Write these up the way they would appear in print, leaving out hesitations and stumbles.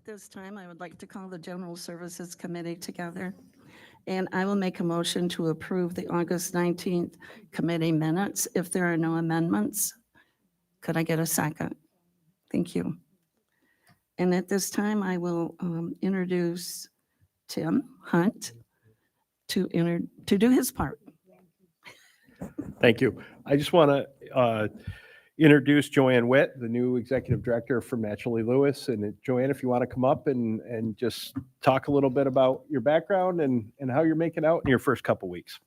At this time, I would like to call the General Services Committee together, and I will make a motion to approve the August 19th committee minutes if there are no amendments. Could I get a second? Thank you. And at this time, I will introduce Tim Hunt to do his part. Thank you. I just want to introduce Joanne Witt, the new executive director from Naturally Lewis. And Joanne, if you want to come up and just talk a little bit about your background and how you're making out in your first couple weeks.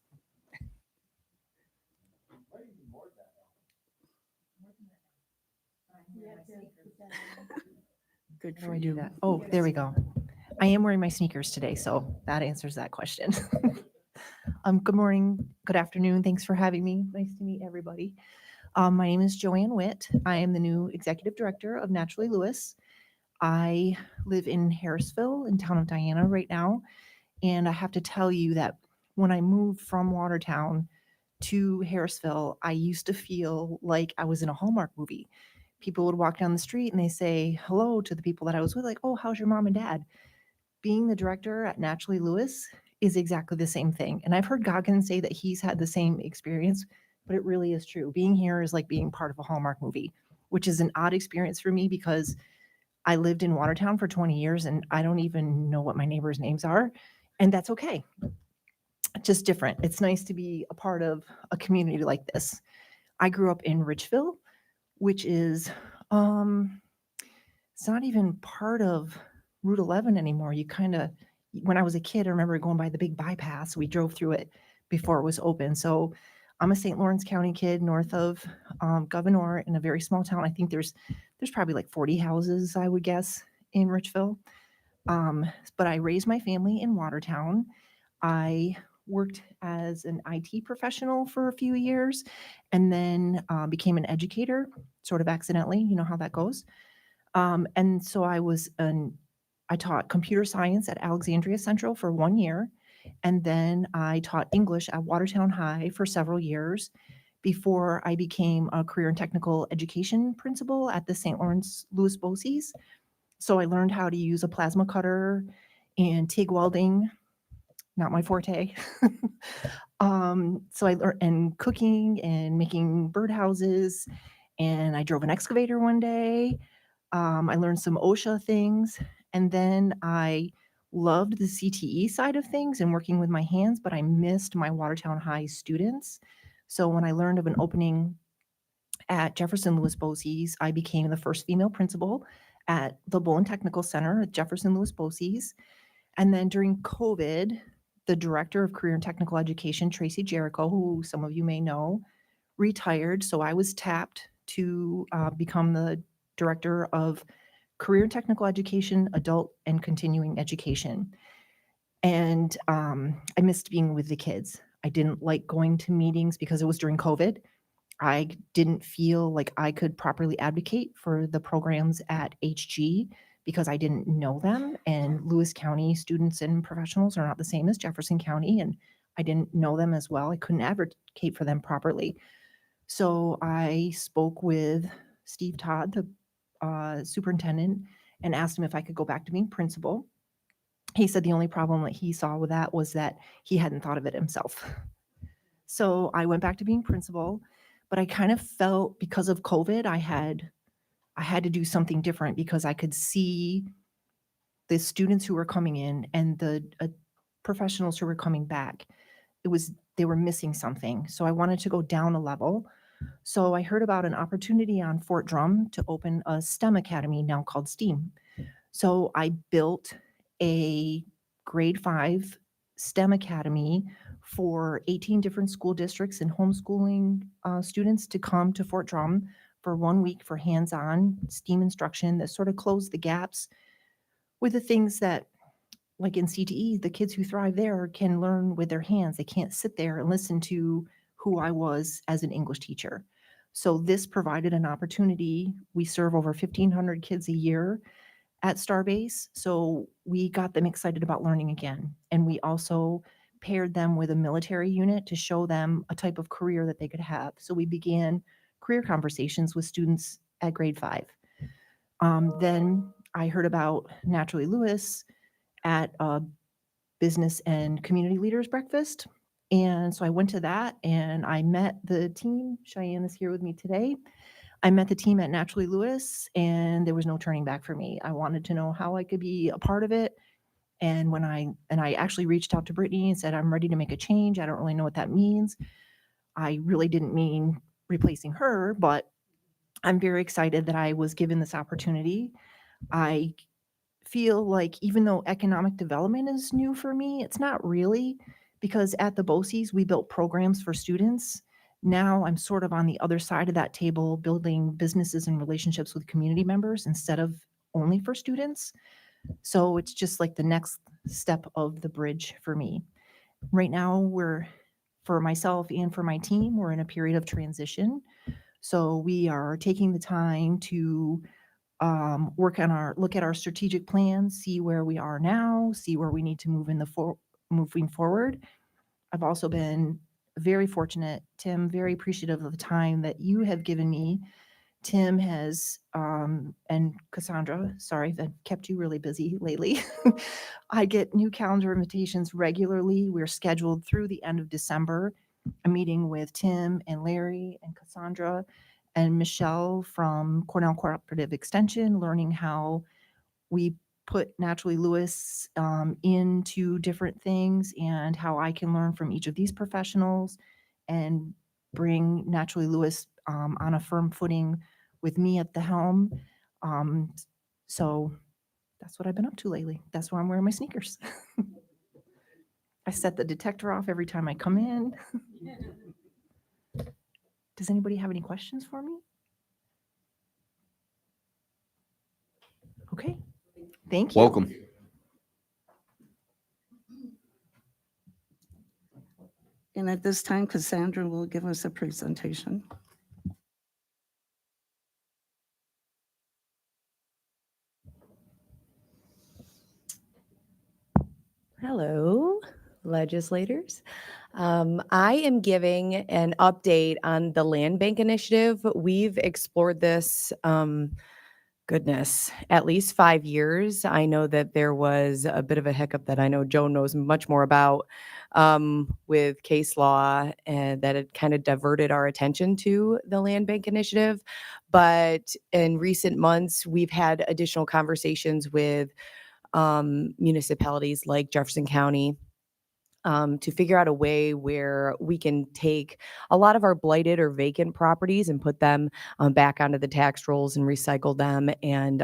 Good How do for I do you. that? Oh, there we go. I am wearing my sneakers today, so that answers that question. Good morning, good afternoon. Thanks for having me. Nice to meet everybody. My name is Joanne Witt. I am the new executive director of Naturally Lewis. I live in Harrisville, in town of Diana right now. And I have to tell you that when I moved from Watertown to Harrisville, I used to feel like I was in a Hallmark movie. People would walk down the street and they say hello to the people that I was with, like, oh, how's your mom and dad? Being the director at Naturally Lewis is exactly the same thing. And I've heard Goggins say that he's had the same experience, but it really is true. Being here is like being part of a Hallmark movie, which is an odd experience for me because I lived in Watertown for 20 years and I don't even know what my neighbors' names are. And that's okay. Just different. It's nice to be a part of a community like this. I grew up in Richville, which is it's not even part of Route 11 anymore. You kind of, when I was a kid, I remember going by the big bypass. We drove through it before it was open. So I'm a St. Lawrence County kid, north of Gouverneur, in a very small town. I think there's probably like 40 houses, I would guess, in Richville. But I raised my family in Watertown. I worked as an IT professional for a few years and then became an educator, sort of accidentally. You know how that goes. And so I taught computer science at Alexandria Central for 1 year. And then I taught English at Watertown High for several years before I became a career and technical education principal at the St. Lawrence Louis Bosse's. So I learned how to use a plasma cutter and TIG welding, not my forte. So I learned and cooking and making birdhouses, and I drove an excavator one day. I learned some OSHA things, and then I loved the CTE side of things and working with my hands, but I missed my Watertown High students. So when I learned of an opening at Jefferson Louis Bosse's, I became the first female principal at the Bolin Technical Center at Jefferson Louis Bosse's. And then during COVID, the director of career and technical education, Tracy Jericho, who some of you may know, retired. So I was tapped to become the director of career and technical education, adult and continuing education. And I missed being with the kids. I didn't like going to meetings because it was during COVID. I didn't feel like I could properly advocate for the programs at HG because I didn't know them. And Lewis County students and professionals are not the same as Jefferson County. And I didn't know them as well. I couldn't advocate for them properly. So I spoke with Steve Todd, the superintendent, and asked him if I could go back to being principal. He said the only problem that he saw with that was that he hadn't thought of it himself. So I went back to being principal, but I kind of felt because of COVID, I had to do something different because I could see the students who were coming in and the professionals who were coming back. They were missing something. So I wanted to go down a level. So I heard about an opportunity on Fort Drum to open a STEM academy now called STEAM. So I built a grade 5 STEM academy for 18 different school districts and homeschooling students to come to Fort Drum for 1 week for hands-on STEAM instruction that sort of closed the gaps with the things that, like in CTE, the kids who thrive there can learn with their hands. They can't sit there and listen to who I was as an English teacher. So this provided an opportunity. We serve over 1,500 kids a year at Starbase. So we got them excited about learning again. And we also paired them with a military unit to show them a type of career that they could have. So we began career conversations with students at grade 5. Then I heard about Naturally Lewis at a business and community leaders breakfast. And so I went to that and I met the team. Cheyenne is here with me today. I met the team at Naturally Lewis and there was no turning back for me. I wanted to know how I could be a part of it. And I actually reached out to Brittany and said, I'm ready to make a change. I don't really know what that means. I really didn't mean replacing her, but I'm very excited that I was given this opportunity. I feel like even though economic development is new for me, it's not really, because at the BOCES, we built programs for students. Now I'm sort of on the other side of that table, building businesses and relationships with community members instead of only for students. So it's just like the next step of the bridge for me. Right now, for myself and for my team, we're in a period of transition. So we are taking the time to look at our strategic plans, see where we are now, see where we need to moving forward. I've also been very fortunate, Tim, very appreciative of the time that you have given me. Tim has, and Cassandra, sorry, that kept you really busy lately. I get new calendar invitations regularly. We're scheduled through the end of December. A meeting with Tim and Larry and Cassandra and Michelle from Cornell Cooperative Extension, learning how we put Naturally Lewis into different things and how I can learn from each of these professionals and bring Naturally Lewis on a firm footing with me at the helm. So that's what I've been up to lately. That's why I'm wearing my sneakers. I set the detector off every time I come in. Does anybody have any questions for me? Okay, thank you. Welcome. And at this time, Cassandra will give us a presentation. Hello, legislators. I am giving an update on the Land Bank Initiative. We've explored this, at least 5 years. I know that there was a bit of a hiccup that I know Joan knows much more about with case law, and that it kind of diverted our attention to the Land Bank Initiative. But in recent months, we've had additional conversations with municipalities like Jefferson County to figure out a way where we can take a lot of our blighted or vacant properties and put them back onto the tax rolls and recycle them and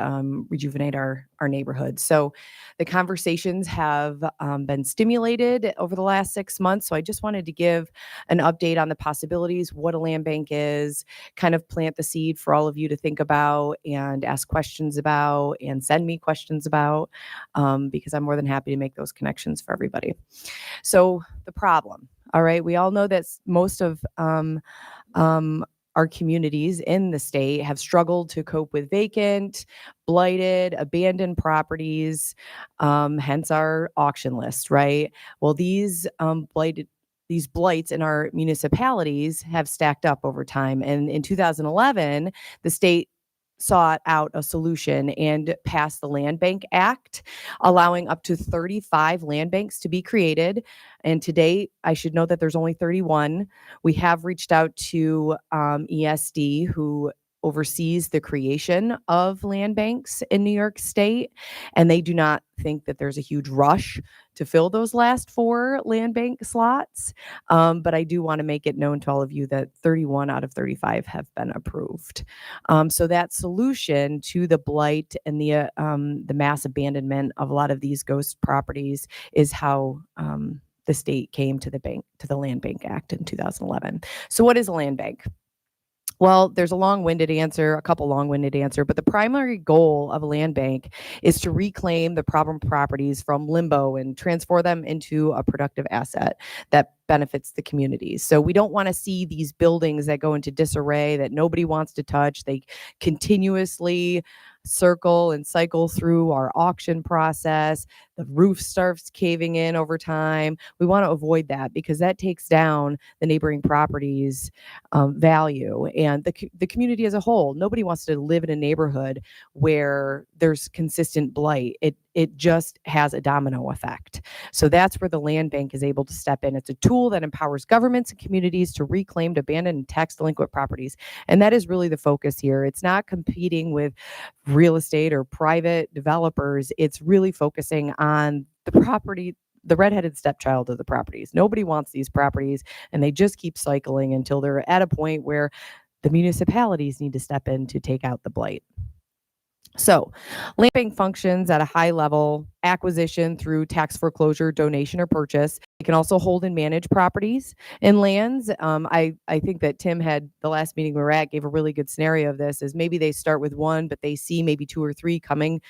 rejuvenate our neighborhoods. So the conversations have been stimulated over the last 6 months. So I just wanted to give an update on the possibilities, what a land bank is, kind of plant the seed for all of you to think about and ask questions about and send me questions about, because I'm more than happy to make those connections for everybody. So the problem, all right, we all know that most of our communities in the state have struggled to cope with vacant, blighted, abandoned properties, hence our auction list, right? Well, these blights in our municipalities have stacked up over time. And in 2011, the state sought out a solution and passed the Land Bank Act, allowing up to 35 land banks to be created. And today, I should note that there's only 31. We have reached out to ESD, who oversees the creation of land banks in New York State, and they do not think that there's a huge rush to fill those last 4 land bank slots. But I do want to make it known to all of you that 31 out of 35 have been approved. So that solution to the blight and the mass abandonment of a lot of these ghost properties is how the state came to the Land Bank Act in 2011. So what is a land bank? Well, there's a couple long-winded answer, but the primary goal of a land bank is to reclaim the problem properties from limbo and transform them into a productive asset that benefits the communities. So we don't want to see these buildings that go into disarray that nobody wants to touch. They continuously circle and cycle through our auction process. The roof starts caving in over time. We want to avoid that because that takes down the neighboring properties' value and the community as a whole. Nobody wants to live in a neighborhood where there's consistent blight. It just has a domino effect. So that's where the land bank is able to step in. It's a tool that empowers governments and communities to reclaim abandoned and tax delinquent properties. And that is really the focus here. It's not competing with real estate or private developers. It's really focusing on the property, the redheaded stepchild of the properties. Nobody wants these properties, and they just keep cycling until they're at a point where the municipalities need to step in to take out the blight. So land bank functions at a high level: acquisition through tax foreclosure, donation, or purchase. It can also hold and manage properties and lands. I think that Tim had, the last meeting we were at, gave a really good scenario of this, is maybe they start with one, but they see maybe 2 or 3 coming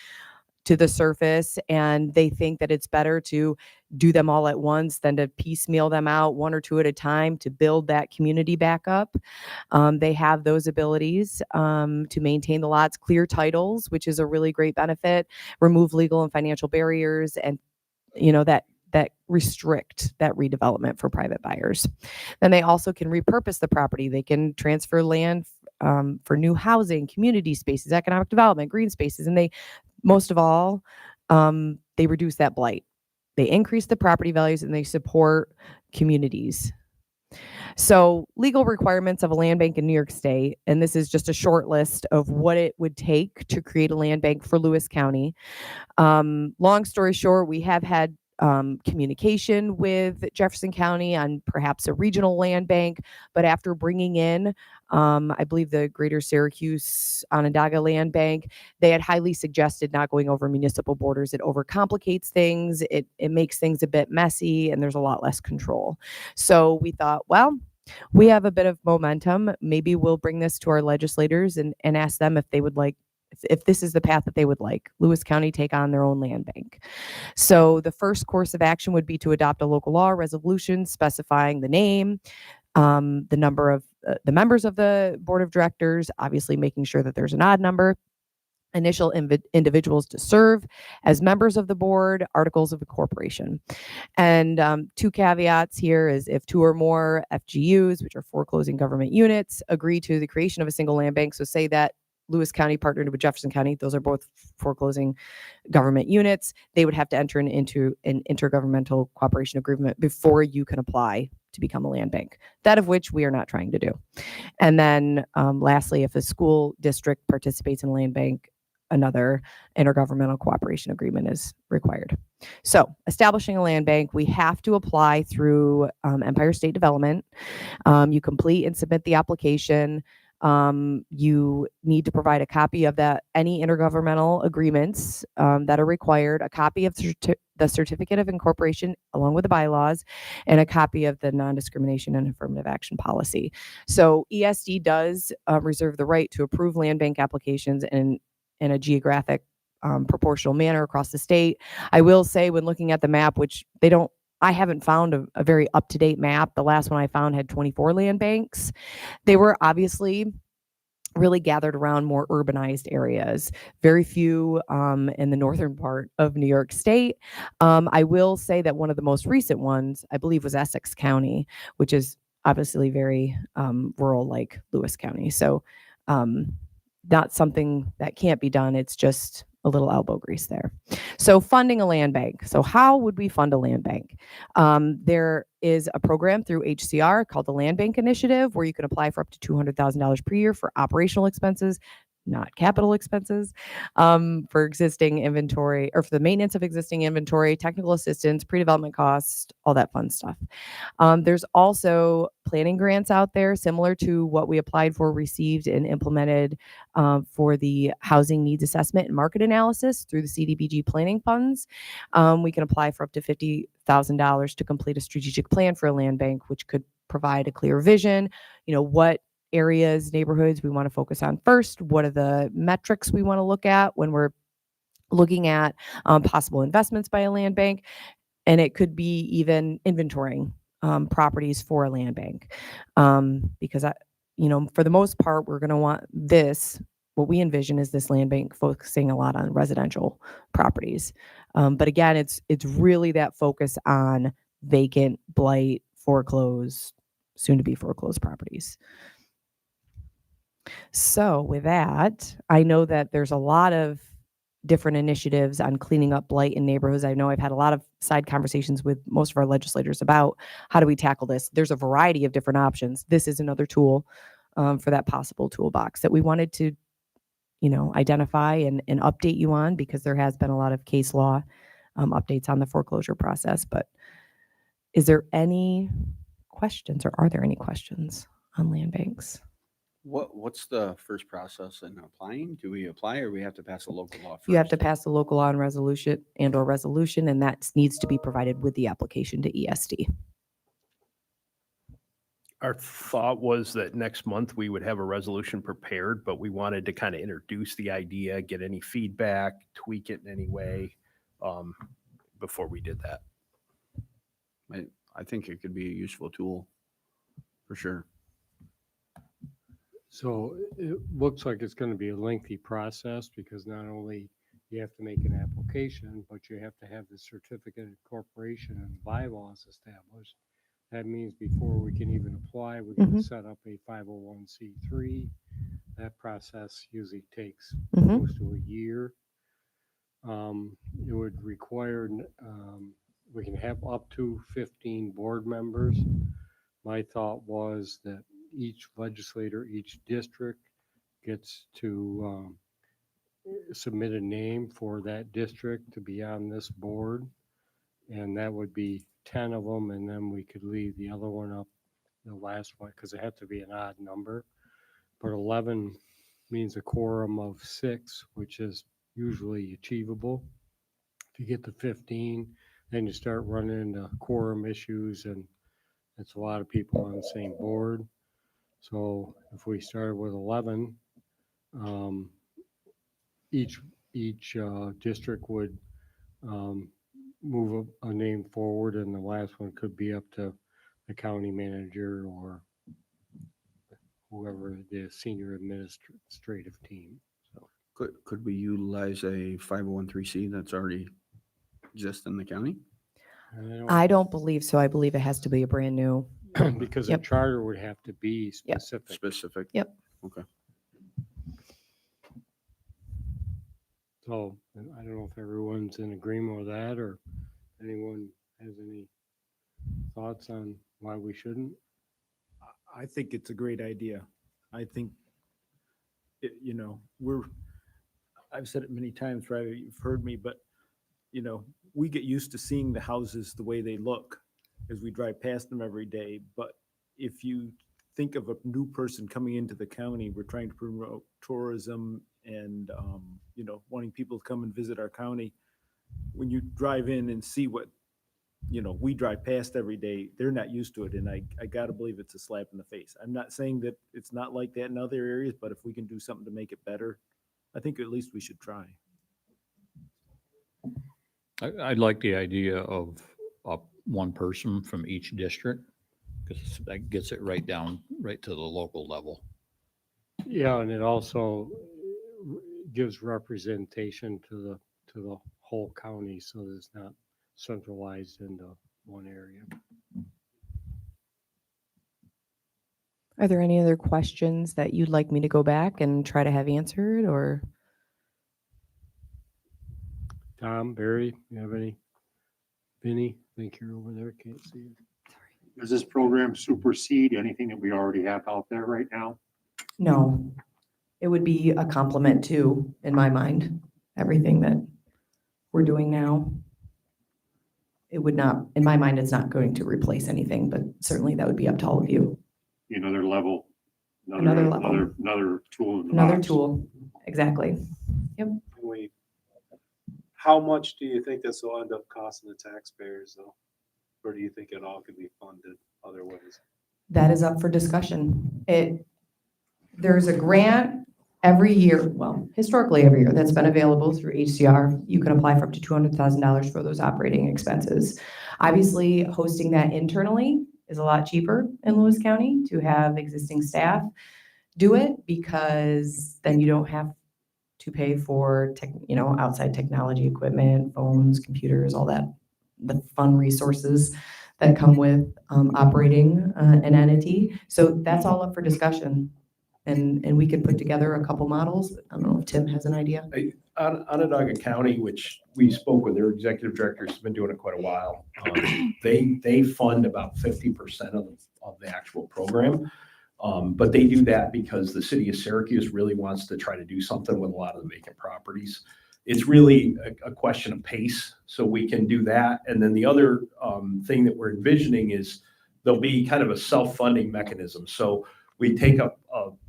to the surface, and they think that it's better to do them all at once than to piecemeal them out 1 or 2 at a time to build that community back up. They have those abilities to maintain the lots, clear titles, which is a really great benefit, remove legal and financial barriers, and that restrict that redevelopment for private buyers. Then they also can repurpose the property. They can transfer land for new housing, community spaces, economic development, green spaces, and they, most of all, they reduce that blight. They increase the property values and they support communities. So legal requirements of a land bank in New York State, and this is just a short list of what it would take to create a land bank for Lewis County. Long story short, we have had communication with Jefferson County on perhaps a regional land bank, but after bringing in, I believe, the Greater Syracuse Onondaga Land Bank, they had highly suggested not going over municipal borders. It overcomplicates things. It makes things a bit messy, and there's a lot less control. So we thought, well, we have a bit of momentum. Maybe we'll bring this to our legislators and ask them if they would like, if this is the path that they would like, Lewis County take on their own land bank. So the first course of action would be to adopt a local law resolution specifying the name, the number of the members of the board of directors, obviously making sure that there's an odd number, initial individuals to serve as members of the board, articles of incorporation. And 2 caveats here is if 2 or more FGUs, which are foreclosing government units, agree to the creation of a single land bank. So say that Lewis County partnered with Jefferson County, those are both foreclosing government units, they would have to enter into an intergovernmental cooperation agreement before you can apply to become a land bank, that of which we are not trying to do. And then lastly, if a school district participates in a land bank, another intergovernmental cooperation agreement is required. So establishing a land bank, we have to apply through Empire State Development. You complete and submit the application. You need to provide a copy of any intergovernmental agreements that are required, a copy of the certificate of incorporation along with the bylaws, and a copy of the non-discrimination and affirmative action policy. So ESD does reserve the right to approve land bank applications in a geographic proportional manner across the state. I will say, when looking at the map, which I haven't found a very up-to-date map. The last one I found had 24 land banks. They were obviously really gathered around more urbanized areas, very few in the northern part of New York State. I will say that one of the most recent ones, I believe, was Essex County, which is obviously very rural like Lewis County. So not something that can't be done. It's just a little elbow grease there. So funding a land bank. So how would we fund a land bank? There is a program through HCR called the Land Bank Initiative, where you can apply for up to $200,000 per year for operational expenses, not capital expenses, for existing inventory or for the maintenance of existing inventory, technical assistance, pre-development costs, all that fun stuff. There's also planning grants out there similar to what we applied for, received, and implemented for the housing needs assessment and market analysis through the CDBG planning funds. We can apply for up to $50,000 to complete a strategic plan for a land bank, which could provide a clear vision, what areas, neighborhoods we want to focus on first, what are the metrics we want to look at when we're looking at possible investments by a land bank, and it could be even inventorying properties for a land bank. Because for the most part, we're going to want what we envision is this land bank focusing a lot on residential properties. But again, it's really that focus on vacant, blight, foreclosed, soon to be foreclosed properties. So with that, I know that there's a lot of different initiatives on cleaning up blight in neighborhoods. I know I've had a lot of side conversations with most of our legislators about how do we tackle this. There's a variety of different options. This is another tool for that possible toolbox that we wanted to, identify and update you on, because there has been a lot of case law updates on the foreclosure process. But is there any questions, or are there any questions on land banks? What's the first process in applying? Do we apply, or we have to pass a local law first? You have to pass the local law and resolution, and that needs to be provided with the application to ESD. Our thought was that next month we would have a resolution prepared, but we wanted to kind of introduce the idea, get any feedback, tweak it in any way before we did that. I think it could be a useful tool for sure. So it looks like it's going to be a lengthy process, because not only you have to make an application, but you have to have the certificate of incorporation and bylaws established. That means before we can even apply, we got to set up a 501c3. That process usually takes close to a year. It would require, we can have up to 15 board members. My thought was that each legislator, each district gets to submit a name for that district to be on this board. And that would be 10 of them. And then we could leave the other one up, the last one, because it had to be an odd number. But 11 means a quorum of 6, which is usually achievable. If you get to 15, then you start running into quorum issues, and it's a lot of people on the same board. So if we started with 11, each district would move a name forward, and the last one could be up to the county manager or whoever the senior administrative team. So Could we utilize a 501(c) that's already exists in the county? I don't believe so. I believe it has to be a brand new. Because Yep. a charter would have to be Yep. specific. Specific? Yep. Okay. So I don't know if everyone's in agreement with that, or anyone has any thoughts on why we shouldn't. I think it's a great idea. I think, I've said it many times, right? You've heard me, but, we get used to seeing the houses the way they look as we drive past them every day. But if you think of a new person coming into the county, we're trying to promote tourism and, wanting people to come and visit our county. When you drive in and see what, we drive past every day, they're not used to it. And I got to believe it's a slap in the face. I'm not saying that it's not like that in other areas, but if we can do something to make it better, I think at least we should try. I like the idea of one person from each district, because that gets it right down, right to the local level. Yeah, and it also gives representation to the whole county, so that it's not centralized into one area. Are there any other questions that you'd like me to go back and try to have answered, or? Tom, Barry, you have any? Vinny, I think you're over there, can't see you. Does this program supersede anything that we already have out there right now? No, it would be a complement to, in my mind, everything that we're doing now. It would not, in my mind, it's not going to replace anything, but certainly that would be up to all of you. Another level, Another level. another tool in the Another box. tool, exactly. How much do you think this will end up costing the taxpayers though? Or do you think it all could be funded other ways? That is up for discussion. There's a grant every year, well, historically every year, that's been available through HCR. You can apply for up to $200,000 for those operating expenses. Obviously, hosting that internally is a lot cheaper in Lewis County to have existing staff do it, because then you don't have to pay for outside technology equipment, phones, computers, all that, the fun resources that come with operating an entity. So that's all up for discussion. And we could put together a couple models. I don't know if Tim has an idea. Onondaga County, which we spoke with, their executive directors has been doing it quite a while. They fund about 50% of the actual program. But they do that because the city of Syracuse really wants to try to do something with a lot of the vacant properties. It's really a question of pace, so we can do that. And then the other thing that we're envisioning is there'll be kind of a self-funding mechanism. So we take a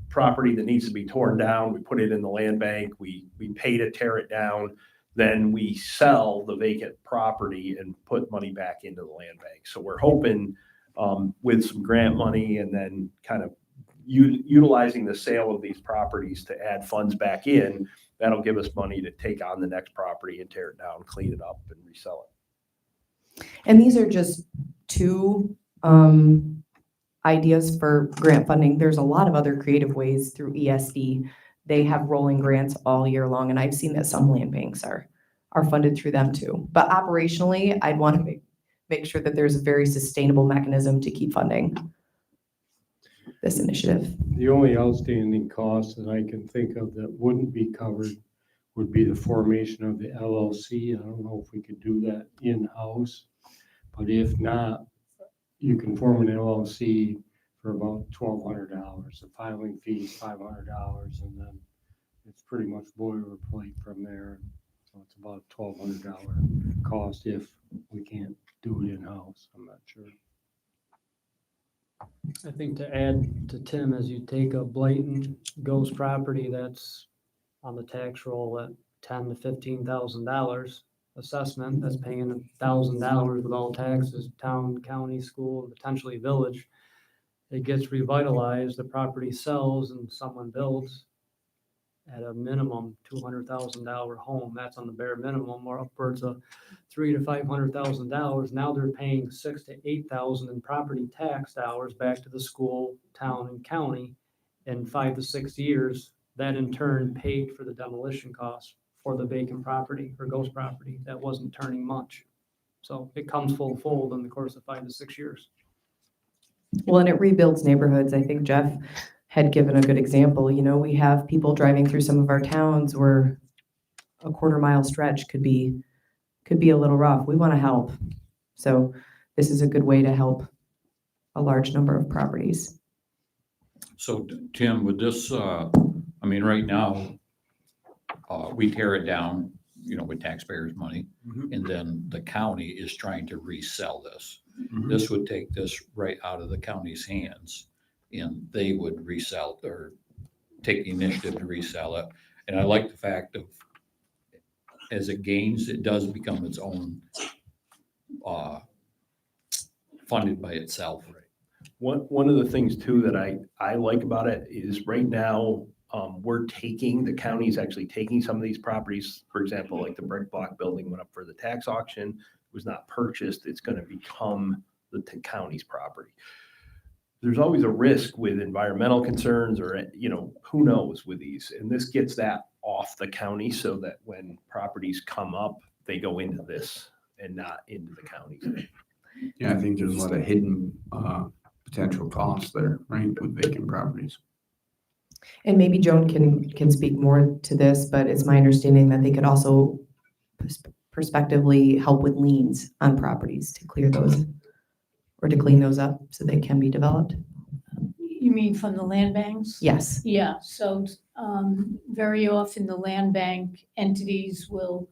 property that needs to be torn down, we put it in the land bank, we pay to tear it down, then we sell the vacant property and put money back into the land bank. So we're hoping with some grant money and then kind of utilizing the sale of these properties to add funds back in, that'll give us money to take on the next property and tear it down, clean it up, and resell it. And these are just two ideas for grant funding. There's a lot of other creative ways through ESD. They have rolling grants all year long, and I've seen that some land banks are funded through them too. But operationally, I'd want to make sure that there's a very sustainable mechanism to keep funding this initiative. The only outstanding cost that I can think of that wouldn't be covered would be the formation of the LLC. I don't know if we could do that in-house, but if not, you can form an LLC for about $1,200. The filing fee is $500, and then it's pretty much boilerplate from there. So it's about a $1,200 cost if we can't do it in-house. I'm not sure. I think to add to Tim, as you take a blatant ghost property that's on the tax roll at $10,000 to $15,000 assessment, that's paying $1,000 with all taxes, town, county, school, potentially village. It gets revitalized, the property sells, and someone builds at a minimum $200,000 home. That's on the bare minimum, or upwards of $300,000 to $500,000. Now they're paying $6,000 to $8,000 in property tax dollars back to the school, town, and county in 5 to 6 years. That in turn paid for the demolition costs for the vacant property or ghost property that wasn't turning much. So it comes full fold in the course of 5 to 6 years. Well, and it rebuilds neighborhoods. I think Jeff had given a good example. We have people driving through some of our towns where a quarter-mile stretch could be a little rough. We want to help. So this is a good way to help a large number of properties. So Tim, with this, right now, we tear it down, with taxpayers' money, and then the county is trying to resell this. This would take this right out of the county's hands, and they would resell or take the initiative to resell it. And I like the fact of, as it gains, it does become its own, funded by itself. One of the things too that I like about it is right now, the county's actually taking some of these properties. For example, like the brick block building went up for the tax auction, was not purchased. It's going to become the county's property. There's always a risk with environmental concerns or, who knows with these. And this gets that off the county so that when properties come up, they go into this and not into the county's. Yeah, I think there's a lot of hidden potential costs there, right, with vacant properties. And maybe Joan can speak more to this, but it's my understanding that they could also prospectively help with liens on properties to clear those or to clean those up so they can be developed. You mean from the land banks? Yes. Yeah, so very often the land bank entities will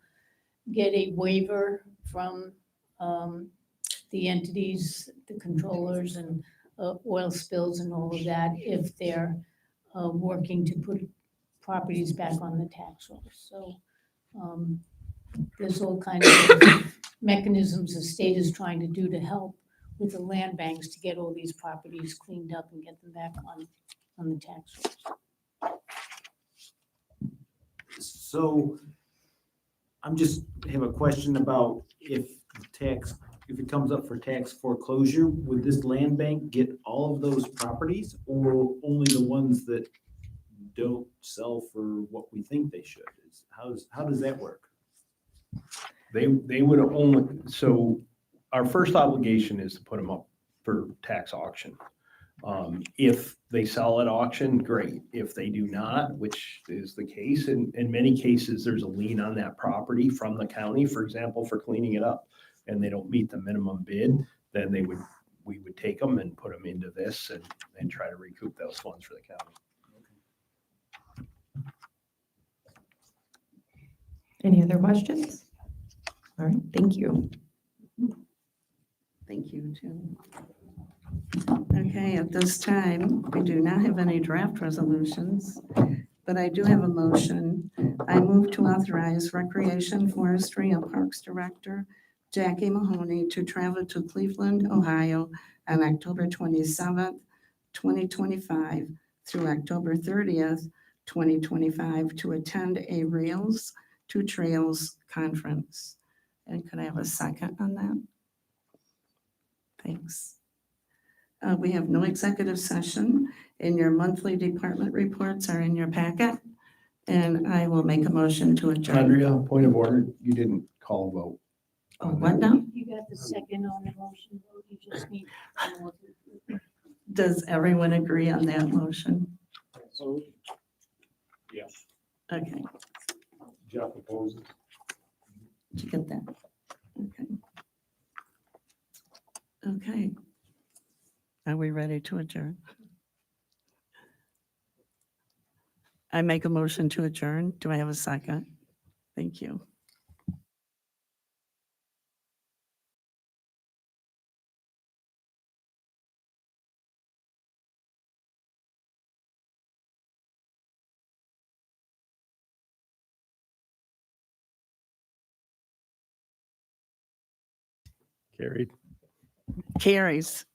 get a waiver from the entities, the controllers and oil spills and all of that if they're working to put properties back on the tax roll. So there's all kinds of mechanisms the state is trying to do to help with the land banks to get all these properties cleaned up and get them back on the tax rolls. So I'm just have a question about if the tax, if it comes up for tax foreclosure, would this land bank get all of those properties or only the ones that don't sell for what we think they should? How does that work? They would only, so our first obligation is to put them up for tax auction. If they sell at auction, great. If they do not, which is the case, in many cases, there's a lien on that property from the county, for example, for cleaning it up, and they don't meet the minimum bid, then we would take them and put them into this and try to recoup those funds for the county. Any other questions? All right, thank you. Thank you, too. Okay, at this time, we do not have any draft resolutions, but I do have a motion. I move to authorize Recreation, Forestry, and Parks Director Jackie Mahoney to travel to Cleveland, Ohio on October 27th, 2025 through October 30th, 2025 to attend a Rails to Trails conference. And could I have a second on that? Thanks. We have no executive session, and your monthly department reports are in your packet. And I will make a motion to adjourn. Andrea, point of order, you didn't call a vote. Oh, what now? You got the second on the motion, vote. You just need. Does everyone agree on that motion? Yes. Okay, Jeff opposes. did you get that? Okay. Okay. Are we ready to adjourn? I make a motion to adjourn. Do I have a second? Thank you. Carried. Carries.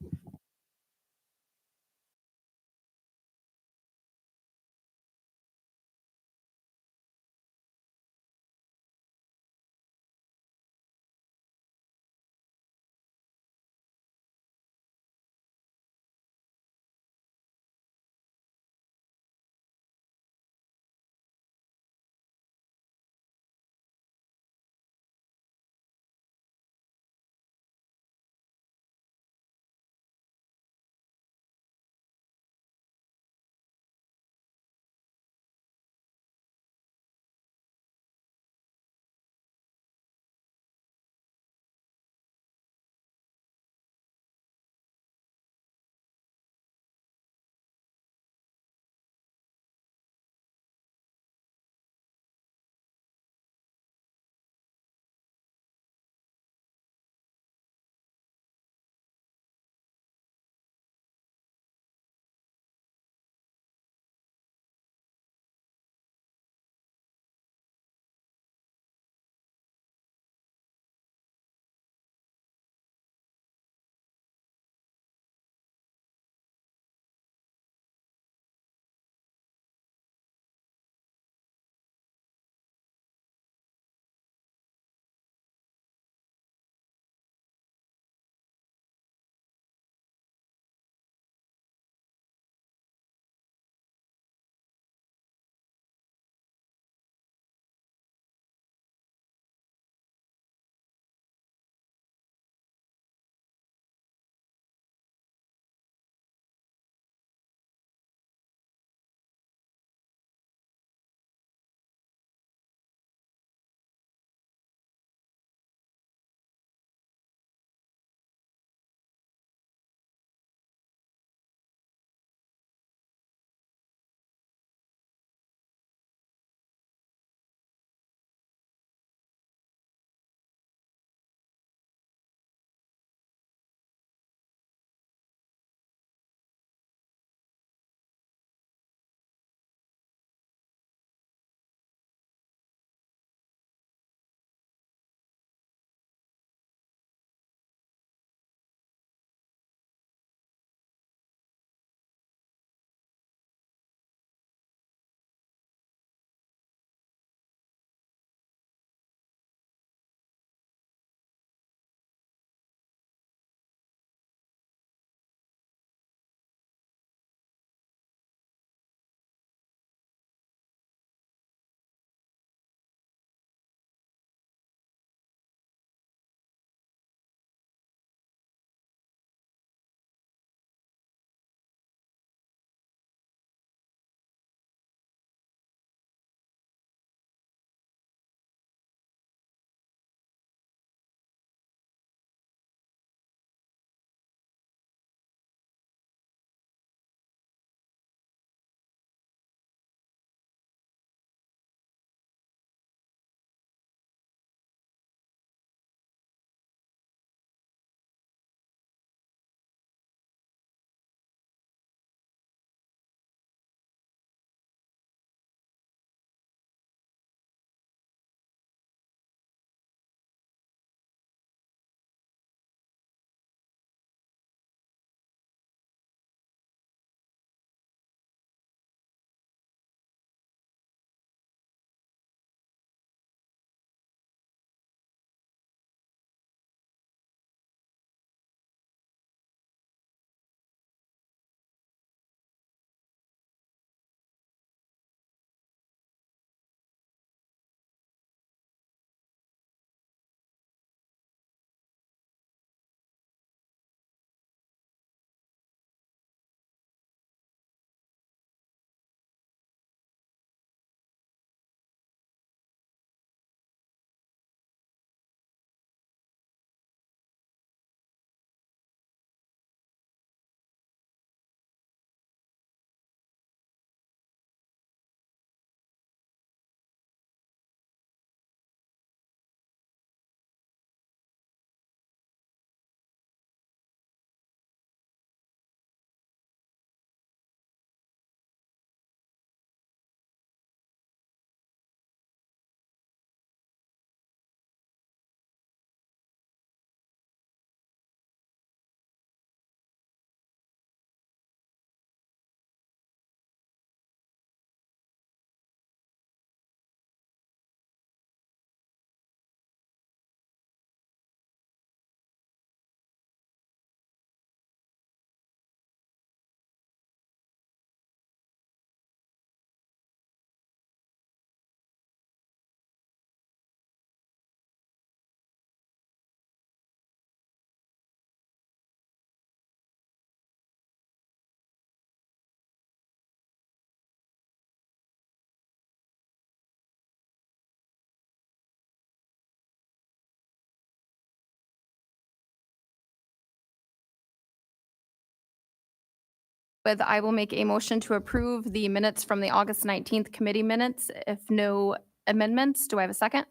with, I will make a motion to approve the minutes from the August 19th committee minutes if no amendments. Do I have a second?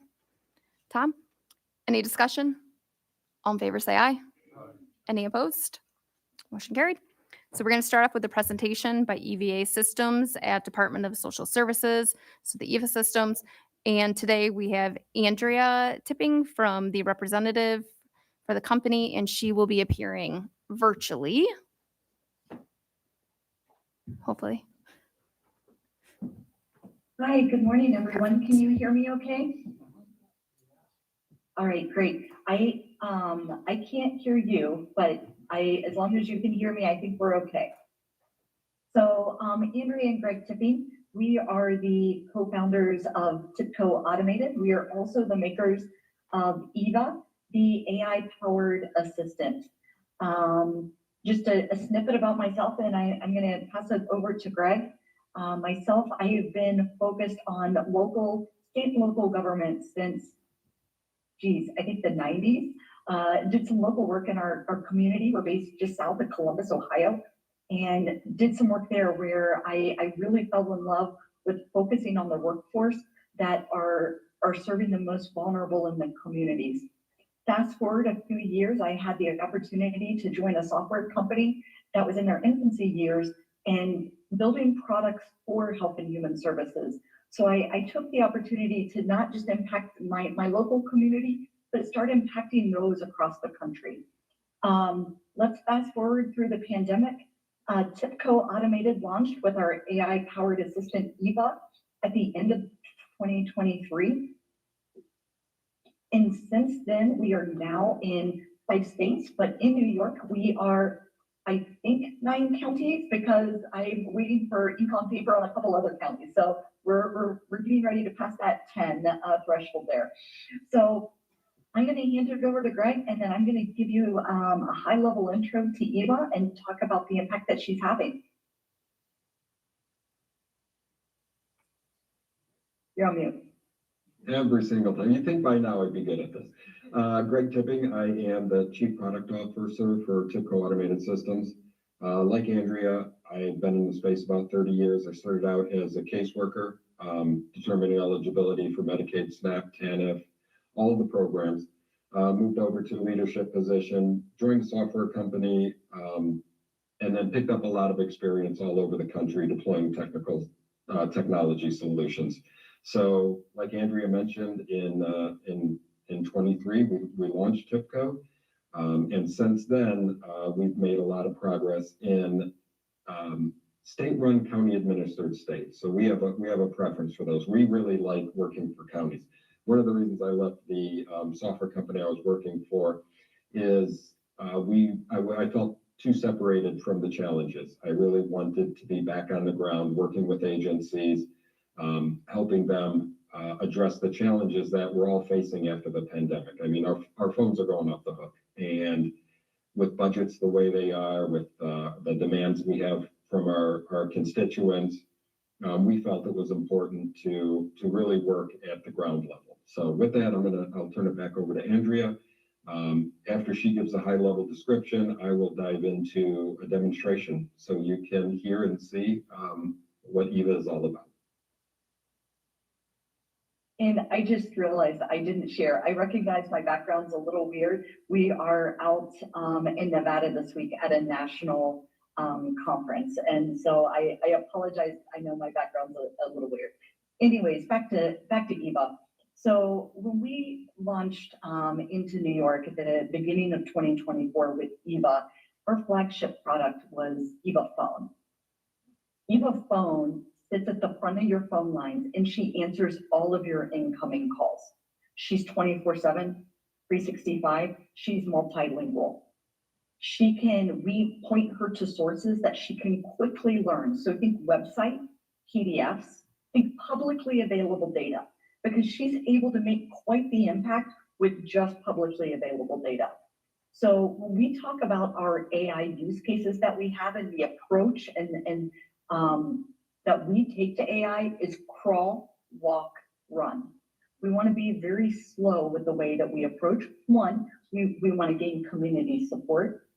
Tom? Any discussion? All in favor, say aye. Any opposed? Motion carried. So we're going to start off with the presentation by EVA Systems at Department of Social Services, so the EVA Systems. And today we have Andrea Tipping from the representative for the company, and she will be appearing virtually. Hopefully. Hi, good morning, everyone. Can you hear me okay? All right, great. I can't hear you, but as long as you can hear me, I think we're okay. So Andrea and Greg Tipping, we are the co-founders of TIPCO Automated. We are also the makers of EVA, the AI-powered assistant. Just a snippet about myself, and I'm going to pass it over to Greg. Myself, I have been focused on state and local government since, I think the 90s. Did some local work in our community. We're based just south of Columbus, Ohio, and did some work there where I really fell in love with focusing on the workforce that are serving the most vulnerable in the communities. Fast forward a few years, I had the opportunity to join a software company that was in their infancy years and building products for health and human services. So I took the opportunity to not just impact my local community, but start impacting those across the country. Let's fast forward through the pandemic. TIPCO Automated launched with our AI-powered assistant, EVA, at the end of 2023. And since then, we are now in 5 states, but in New York, we are, I think, 9 counties because I'm waiting for ink on paper on a couple other counties. So we're getting ready to pass that 10 threshold there. So I'm going to hand it over to Greg, and then I'm going to give you a high-level intro to Eva and talk about the impact that she's having. You're on mute. Every single time. You think by now I'd be good at this. Greg Tipping, I am the Chief Product Officer for TIPCO Automated Systems. Like Andrea, I've been in the space about 30 years. I started out as a caseworker, determining eligibility for Medicaid, SNAP, TANF, all of the programs. Moved over to a leadership position, joined a software company, and then picked up a lot of experience all over the country deploying technology solutions. So, like Andrea mentioned, in 23, we launched TIPCO, and since then we've made a lot of progress in state-run, county-administered states. So we have a preference for those. We really like working for counties. One of the reasons I left the software company I was working for is I felt too separated from the challenges. I really wanted to be back on the ground, working with agencies, helping them address the challenges that we're all facing after the pandemic. I mean, our phones are going off the hook, and with budgets the way they are, with the demands we have from our constituents, we felt it was important to really work at the ground level. So with that, I'll turn it back over to Andrea. After she gives a high-level description, I will dive into a demonstration so you can hear and see what EVA is all about. And I just realized I didn't share. I recognize my background's a little weird. We are out in Nevada this week at a national conference. And so I apologize. I know my background's a little weird. Anyways, back to EVA. So when we launched into New York at the beginning of 2024 with EVA, our flagship product was EVA Phone. EVA Phone sits at the front of your phone lines and she answers all of your incoming calls. She's 24/7, 365. She's multilingual. We point her to sources that she can quickly learn. So think website, PDFs, think publicly available data, because she's able to make quite the impact with just publicly available data. So when we talk about our AI use cases that we have and the approach and that we take to AI is crawl, walk, run. We want to be very slow with the way that we approach. One, we want to gain community support,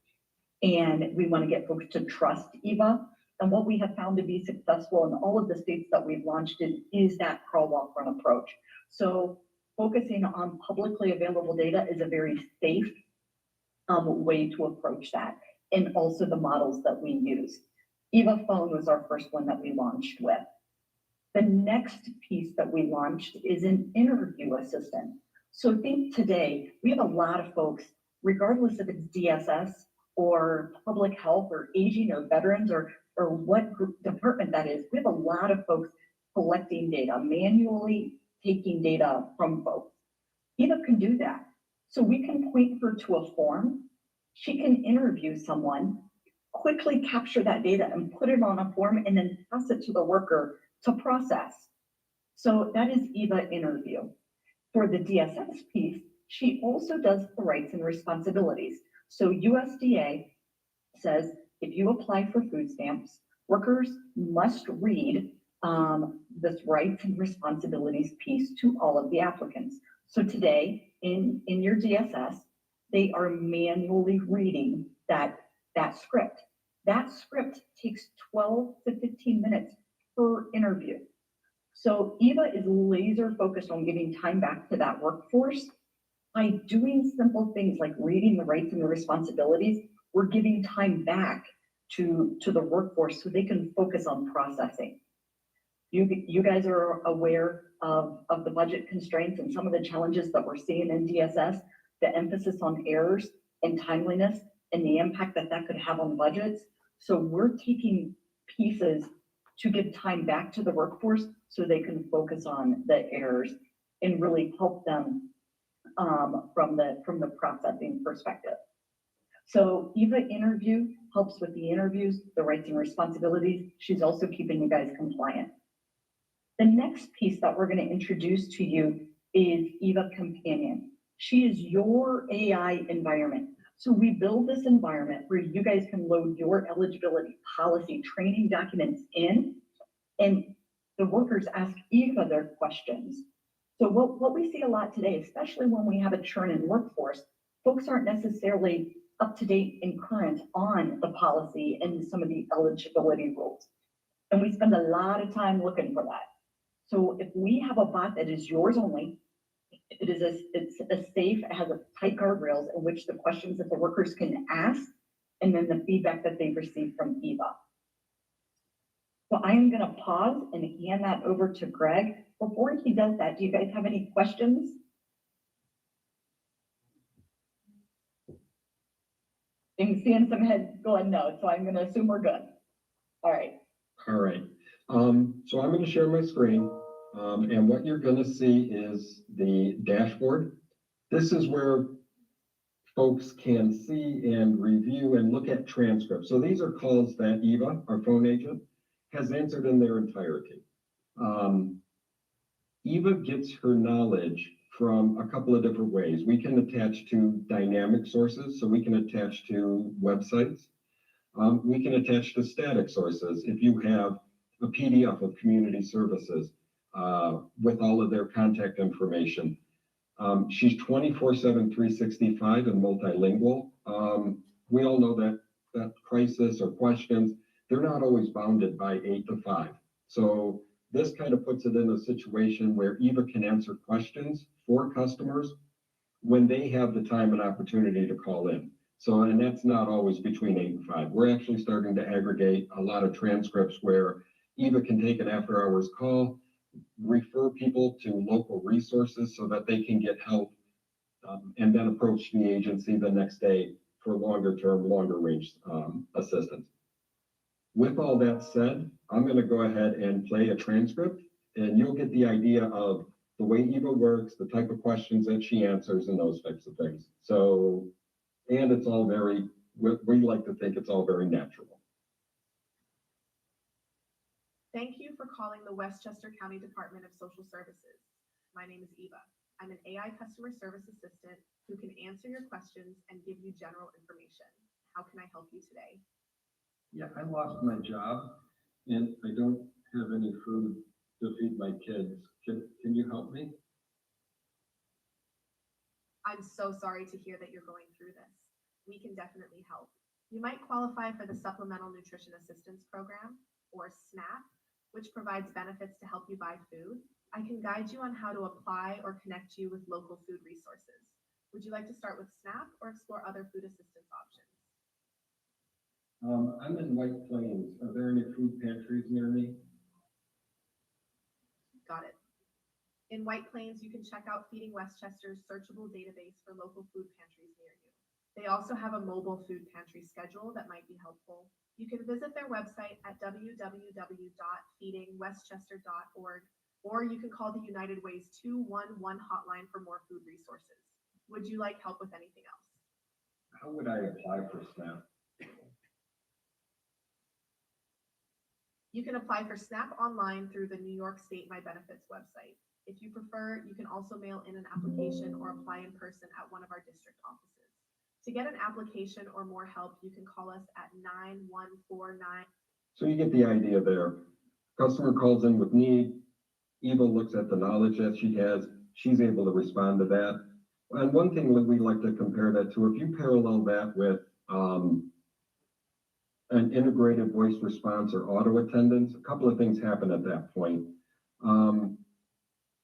and we want to get folks to trust EVA. And what we have found to be successful in all of the states that we've launched in is that crawl, walk, run approach. So focusing on publicly available data is a very safe way to approach that, and also the models that we use. Eva Phone was our first one that we launched with. The next piece that we launched is an interview assistant. So think today, we have a lot of folks, regardless if it's DSS or public health or aging or veterans or what group department that is, we have a lot of folks collecting data, manually taking data from folks. Eva can do that. So we can point her to a form. She can interview someone, quickly capture that data and put it on a form and then pass it to the worker to process. So that is Eva Interview. For the DSS piece, she also does the rights and responsibilities. So USDA says if you apply for food stamps, workers must read this rights and responsibilities piece to all of the applicants. So today in your DSS, they are manually reading that script. That script takes 12 to 15 minutes per interview. So Eva is laser focused on giving time back to that workforce. By doing simple things like reading the rights and the responsibilities, we're giving time back to the workforce so they can focus on processing. You guys are aware of the budget constraints and some of the challenges that we're seeing in DSS, the emphasis on errors and timeliness and the impact that that could have on budgets. So we're taking pieces to give time back to the workforce so they can focus on the errors and really help them from the processing perspective. So Eva Interview helps with the interviews, the rights and responsibilities. She's also keeping you guys compliant. The next piece that we're going to introduce to you is Eva Companion. She is your AI environment. So we build this environment where you guys can load your eligibility, policy, training documents in, and the workers ask Eva their questions. So what we see a lot today, especially when we have a churn in workforce, folks aren't necessarily up to date and current on the policy and some of the eligibility rules. And we spend a lot of time looking for that. So if we have a bot that is yours only, it's a safe, it has a tight guardrails in which the questions that the workers can ask, and then the feedback that they've received from Eva. So I am going to pause and hand that over to Greg. Before he does that, do you guys have any questions? I'm seeing some heads going no, so I'm going to assume we're good. All right. All right. So I'm going to share my screen. And what you're going to see is the dashboard. This is where folks can see and review and look at transcripts. So these are calls that Eva, our phone agent, has answered in their entirety. Eva gets her knowledge from a couple of different ways. We can attach to dynamic sources, so we can attach to websites. We can attach to static sources. If you have a PDF of community services with all of their contact information. She's 24/7, 365 and multilingual. We all know that crisis or questions, they're not always bounded by 8 to 5. So this kind of puts it in a situation where Eva can answer questions for customers when they have the time and opportunity to call in. So, and that's not always between 8 and 5. We're actually starting to aggregate a lot of transcripts where Eva can take an after hours call, refer people to local resources so that they can get help, and then approach the agency the next day for longer term, longer range assistance. With all that said, I'm going to go ahead and play a transcript, and you'll get the idea of the way Eva works, the type of questions that she answers, and those types of things. So, and it's all very, we like to think it's all very natural. Thank you for calling the Westchester County Department of Social Services. My name is Eva. I'm an AI customer service assistant who can answer your questions and give you general information. How can I help you today? Yeah, I lost my job and I don't have any food to feed my kids. Can you help me? I'm so sorry to hear that you're going through this. We can definitely help. You might qualify for the Supplemental Nutrition Assistance Program, or SNAP, which provides benefits to help you buy food. I can guide you on how to apply or connect you with local food resources. Would you like to start with SNAP or explore other food assistance options? I'm in White Plains. Are there any food pantries near me? Got it. In White Plains, you can check out Feeding Westchester's searchable database for local food pantries near you. They also have a mobile food pantry schedule that might be helpful. You can visit their website at www.feedingwestchester.org, or you can call the United Way's 211 hotline for more food resources. Would you like help with anything else? How would I apply for SNAP? You can apply for SNAP online through the New York State My Benefits website. If you prefer, you can also mail in an application or apply in person at one of our district offices. To get an application or more help, you can call us at 9149. So you get the idea there. Customer calls in with need. Eva looks at the knowledge that she has. She's able to respond to that. And one thing that we like to compare that to, if you parallel that with an integrated voice response or auto attendance, a couple of things happen at that point.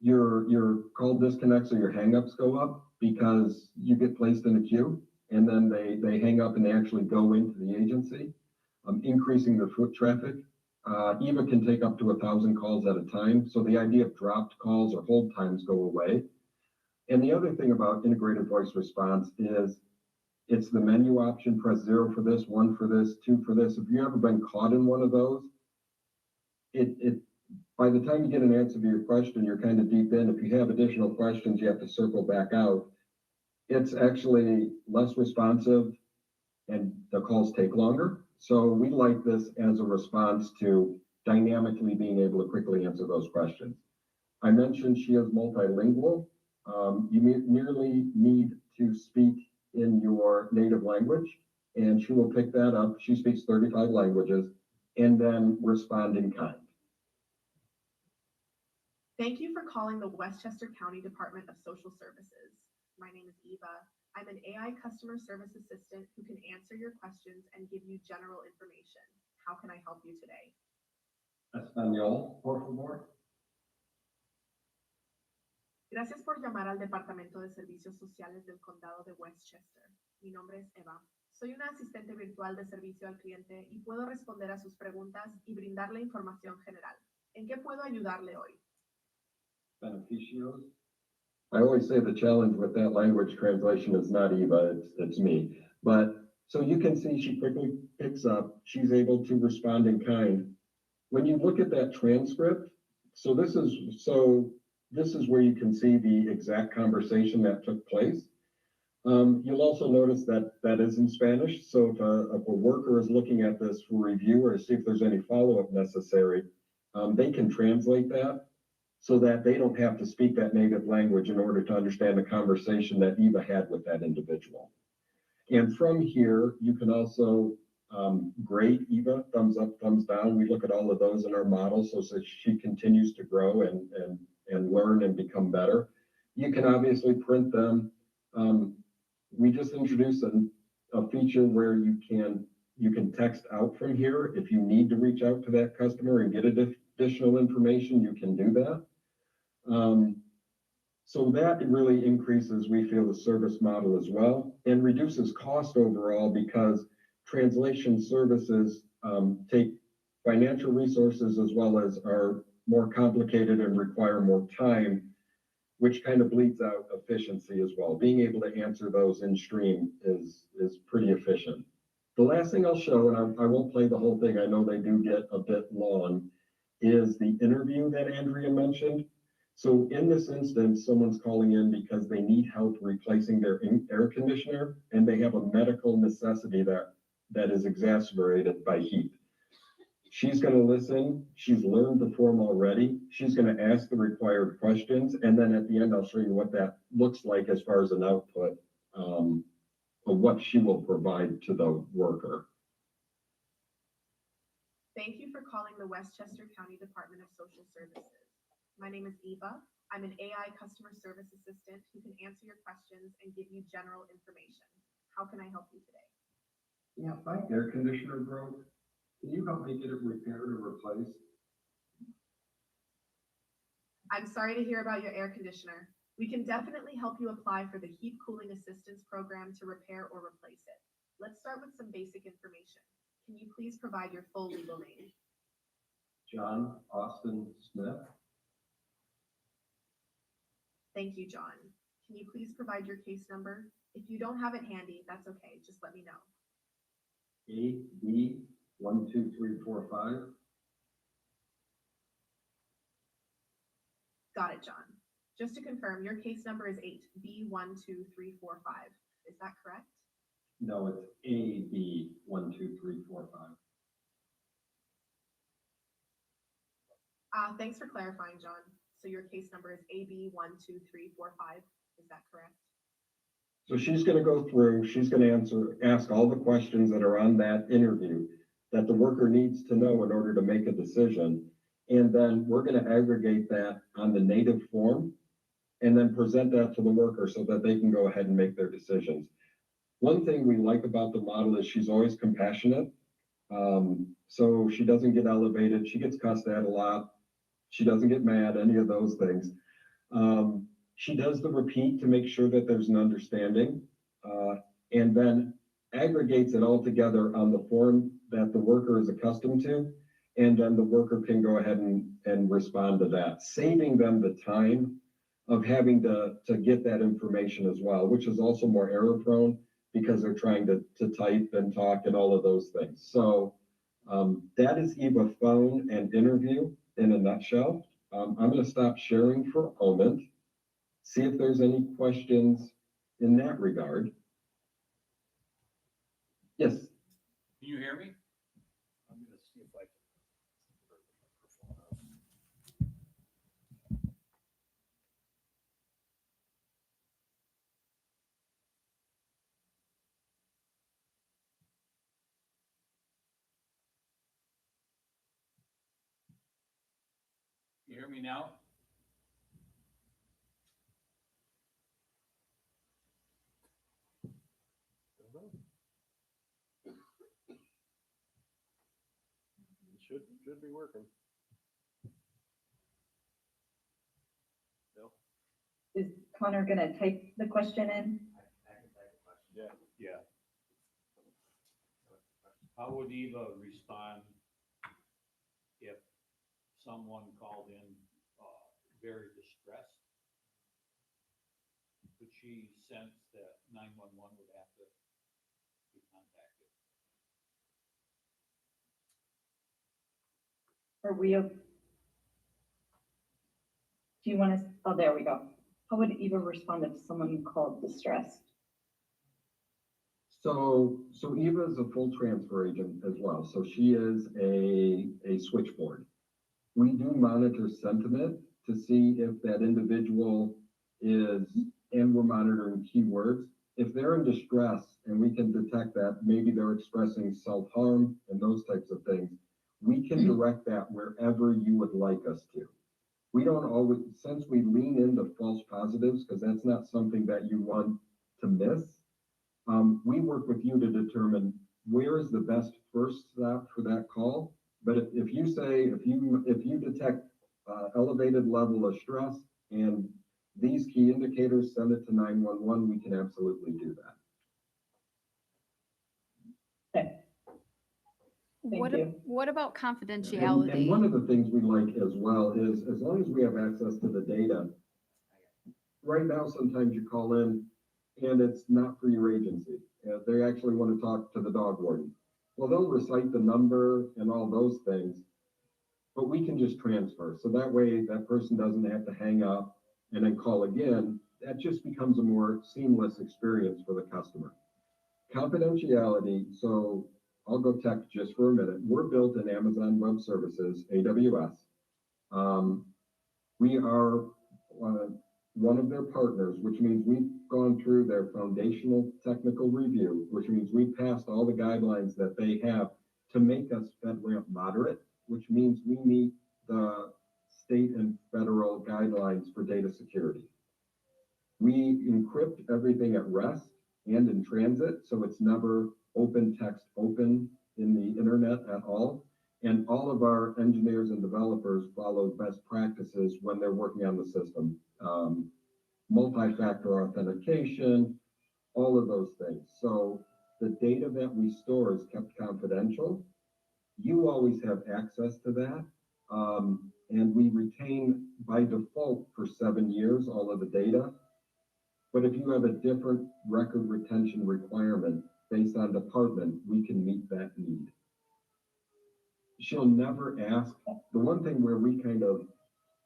Your call disconnects or your hangups go up because you get placed in a queue, and then they hang up and they actually go into the agency, increasing their foot traffic. Eva can take up to 1,000 calls at a time, so the idea of dropped calls or hold times go away. And the other thing about integrated voice response is it's the menu option, press 0 for this, 1 for this, 2 for this. If you've ever been caught in one of those, by the time you get an answer to your question, you're kind of deep in. If you have additional questions, you have to circle back out. It's actually less responsive and the calls take longer. So we like this as a response to dynamically being able to quickly answer those questions. I mentioned she is multilingual. You merely need to speak in your native language, and she will pick that up. She speaks 35 languages, and then respond in kind. Thank you for calling the Westchester County Department of Social Services. My name is Eva. I'm an AI customer service assistant who can answer your questions and give you general information. How can I help you today? Español, por favor. Gracias por llamar al Departamento de Servicios Sociales del Condado de Westchester. Mi nombre es Eva. Soy una asistente virtual de servicio al cliente y puedo responder a sus preguntas y brindarle información general. ¿En qué puedo ayudarle hoy? Beneficios. I always say the challenge with that language translation is not Eva, it's me. But so you can see she quickly picks up, she's able to respond in kind. When you look at that transcript, this is where you can see the exact conversation that took place. You'll also notice that that is in Spanish. So if a worker is looking at this for review or to see if there's any follow-up necessary, they can translate that so that they don't have to speak that native language in order to understand the conversation that Eva had with that individual. And from here, you can also grade Eva, thumbs up, thumbs down. We look at all of those in our model so that she continues to grow and learn and become better. You can obviously print them. We just introduced a feature where you can text out from here. If you need to reach out to that customer and get additional information, you can do that. So that really increases, we feel, the service model as well and reduces cost overall because translation services take financial resources as well as are more complicated and require more time, which kind of bleeds out efficiency as well. Being able to answer those in stream is pretty efficient. The last thing I'll show, and I won't play the whole thing, I know they do get a bit long, is the interview that Andrea mentioned. So in this instance, someone's calling in because they need help replacing their air conditioner and they have a medical necessity that is exacerbated by heat. She's going to listen. She's learned the form already. She's going to ask the required questions. And then at the end, I'll show you what that looks like as far as an output of what she will provide to the worker. Thank you for calling the Westchester County Department of Social Services. My name is Eva. I'm an AI customer service assistant who can answer your questions and give you general information. How can I help you today? Yeah, my air conditioner broke. Can you help me get it repaired or replaced? I'm sorry to hear about your air conditioner. We can definitely help you apply for the heat cooling assistance program to repair or replace it. Let's start with some basic information. Can you please provide your full legal name? John Austin Smith. Thank you, John. Can you please provide your case number? If you don't have it handy, that's okay. Just let me know. AB 12345. Got it, John. Just to confirm, your case number is 8B12345. Is that correct? No, it's AB 12345. Thanks for clarifying, John. So your case number is AB12345. Is that correct? So she's going to go through, she's going to ask all the questions that are on that interview that the worker needs to know in order to make a decision. And then we're going to aggregate that on the native form and then present that to the worker so that they can go ahead and make their decisions. One thing we like about the model is she's always compassionate. So she doesn't get elevated. She gets cussed at a lot. She doesn't get mad, any of those things. She does the repeat to make sure that there's an understanding, and then aggregates it all together on the form that the worker is accustomed to, and then the worker can go ahead and respond to that, saving them the time of having to get that information as well, which is also more error prone because they're trying to type and talk and all of those things. So that is EVA phone and interview in a nutshell. I'm going to stop sharing for a moment, see if there's any questions in that regard. Yes. Can you hear me? I'm gonna see if I can. You hear me now? Should be working. No? Is Connor gonna type the question in? Yeah. How would Eva respond if someone called in very distressed? Could she sense that 911 would have to be contacted? Or do you want to, oh, there we go. How would Eva respond if someone called distressed? So Eva is a full transfer agent as well. So she is a switchboard. We do monitor sentiment to see if that individual is, and we're monitoring keywords. If they're in distress and we can detect that, maybe they're expressing self-harm and those types of things, we can direct that wherever you would like us to. We don't always, since we lean into false positives, because that's not something that you want to miss, we work with you to determine where is the best first stop for that call. But if you say, if you detect elevated level of stress and these key indicators, send it to 911, we can absolutely do that. Okay. Thank you. What about And confidentiality? one of the things we like as well is, as long as we have access to the data, right now, sometimes you call in and it's not for your agency. They actually want to talk to the dog warden. Well, they'll recite the number and all those things, but we can just transfer. So that way that person doesn't have to hang up and then call again. That just becomes a more seamless experience for the customer. Confidentiality, so I'll go tech just for a minute. We're built in Amazon Web Services, AWS. We are one of their partners, which means we've gone through their foundational technical review, which means we passed all the guidelines that they have to make us FedRAMP moderate, which means we meet the state and federal guidelines for data security. We encrypt everything at rest and in transit, so it's never open text open in the internet at all. And all of our engineers and developers follow best practices when they're working on the system. Multi-factor authentication, all of those things. So the data that we store is kept confidential. You always have access to that. And we retain by default for 7 years all of the data. But if you have a different record retention requirement based on department, we can meet that need. She'll never ask, the one thing where we kind of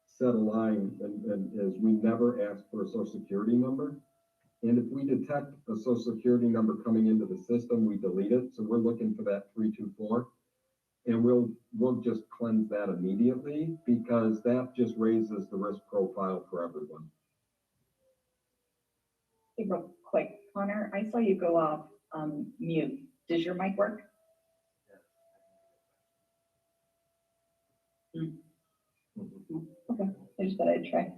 set a line and is we never ask for a social security number. And if we detect a social security number coming into the system, we delete it. So we're looking for that 324. And we'll just cleanse that immediately because that just raises the risk profile for everyone. Hey, real quick, Connor, I saw you go off mute. Does your mic work? Okay, I just thought I'd try.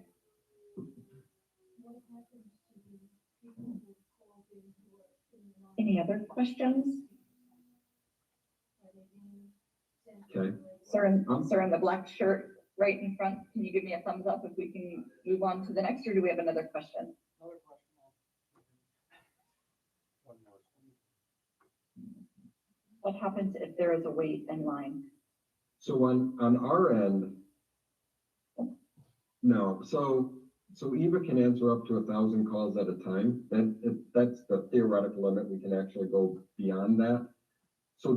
Any other questions? Okay. Sir in the black shirt right in front, can you give me a thumbs up if we can move on to the next, or do we have another question? What happens if there is a wait in line? So on our end, no. So Eva can answer up to 1,000 calls at a time. That's the theoretical limit. We can actually go beyond that. So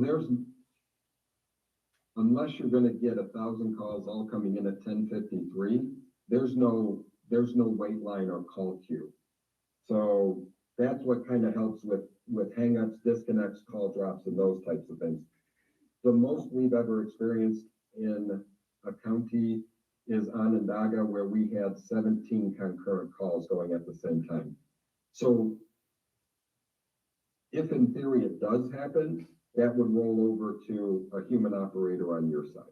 unless you're going to get 1,000 calls all coming in at 10:53, there's no wait line or call queue. So that's what kind of helps with hangups, disconnects, call drops, and those types of things. The most we've ever experienced in a county is Onondaga, where we had 17 concurrent calls going at the same time. So if in theory it does happen, that would roll over to a human operator on your side.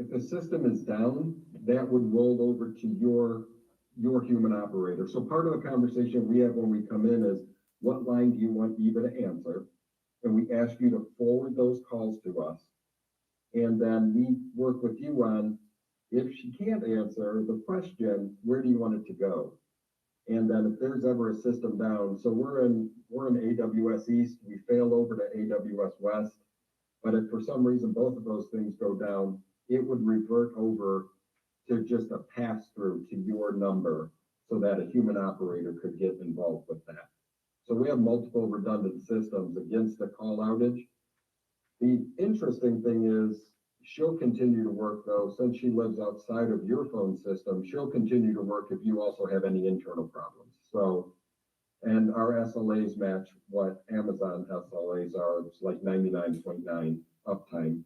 If the system is down, that would roll over to your human operator. So part of the conversation we have when we come in is, what line do you want Eva to answer? And we ask you to forward those calls to us. And then we work with you on, if she can't answer the question, where do you want it to go? And then if there's ever a system down, so we're in AWS East, we fail over to AWS West. But if for some reason both of those things go down, it would revert over to just a pass-through to your number so that a human operator could get involved with that. So we have multiple redundant systems against the call outage. The interesting thing is she'll continue to work though, since she lives outside of your phone system, she'll continue to work if you also have any internal problems. So, and our SLAs match what Amazon SLAs are. It's like 99.9 uptime.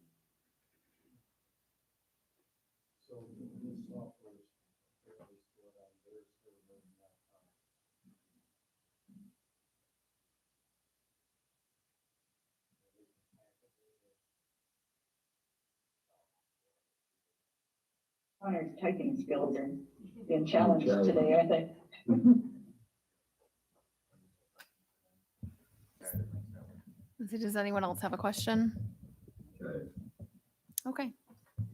Connor's typing skills are being challenged today, aren't they? Does anyone else have a question? Okay. Okay.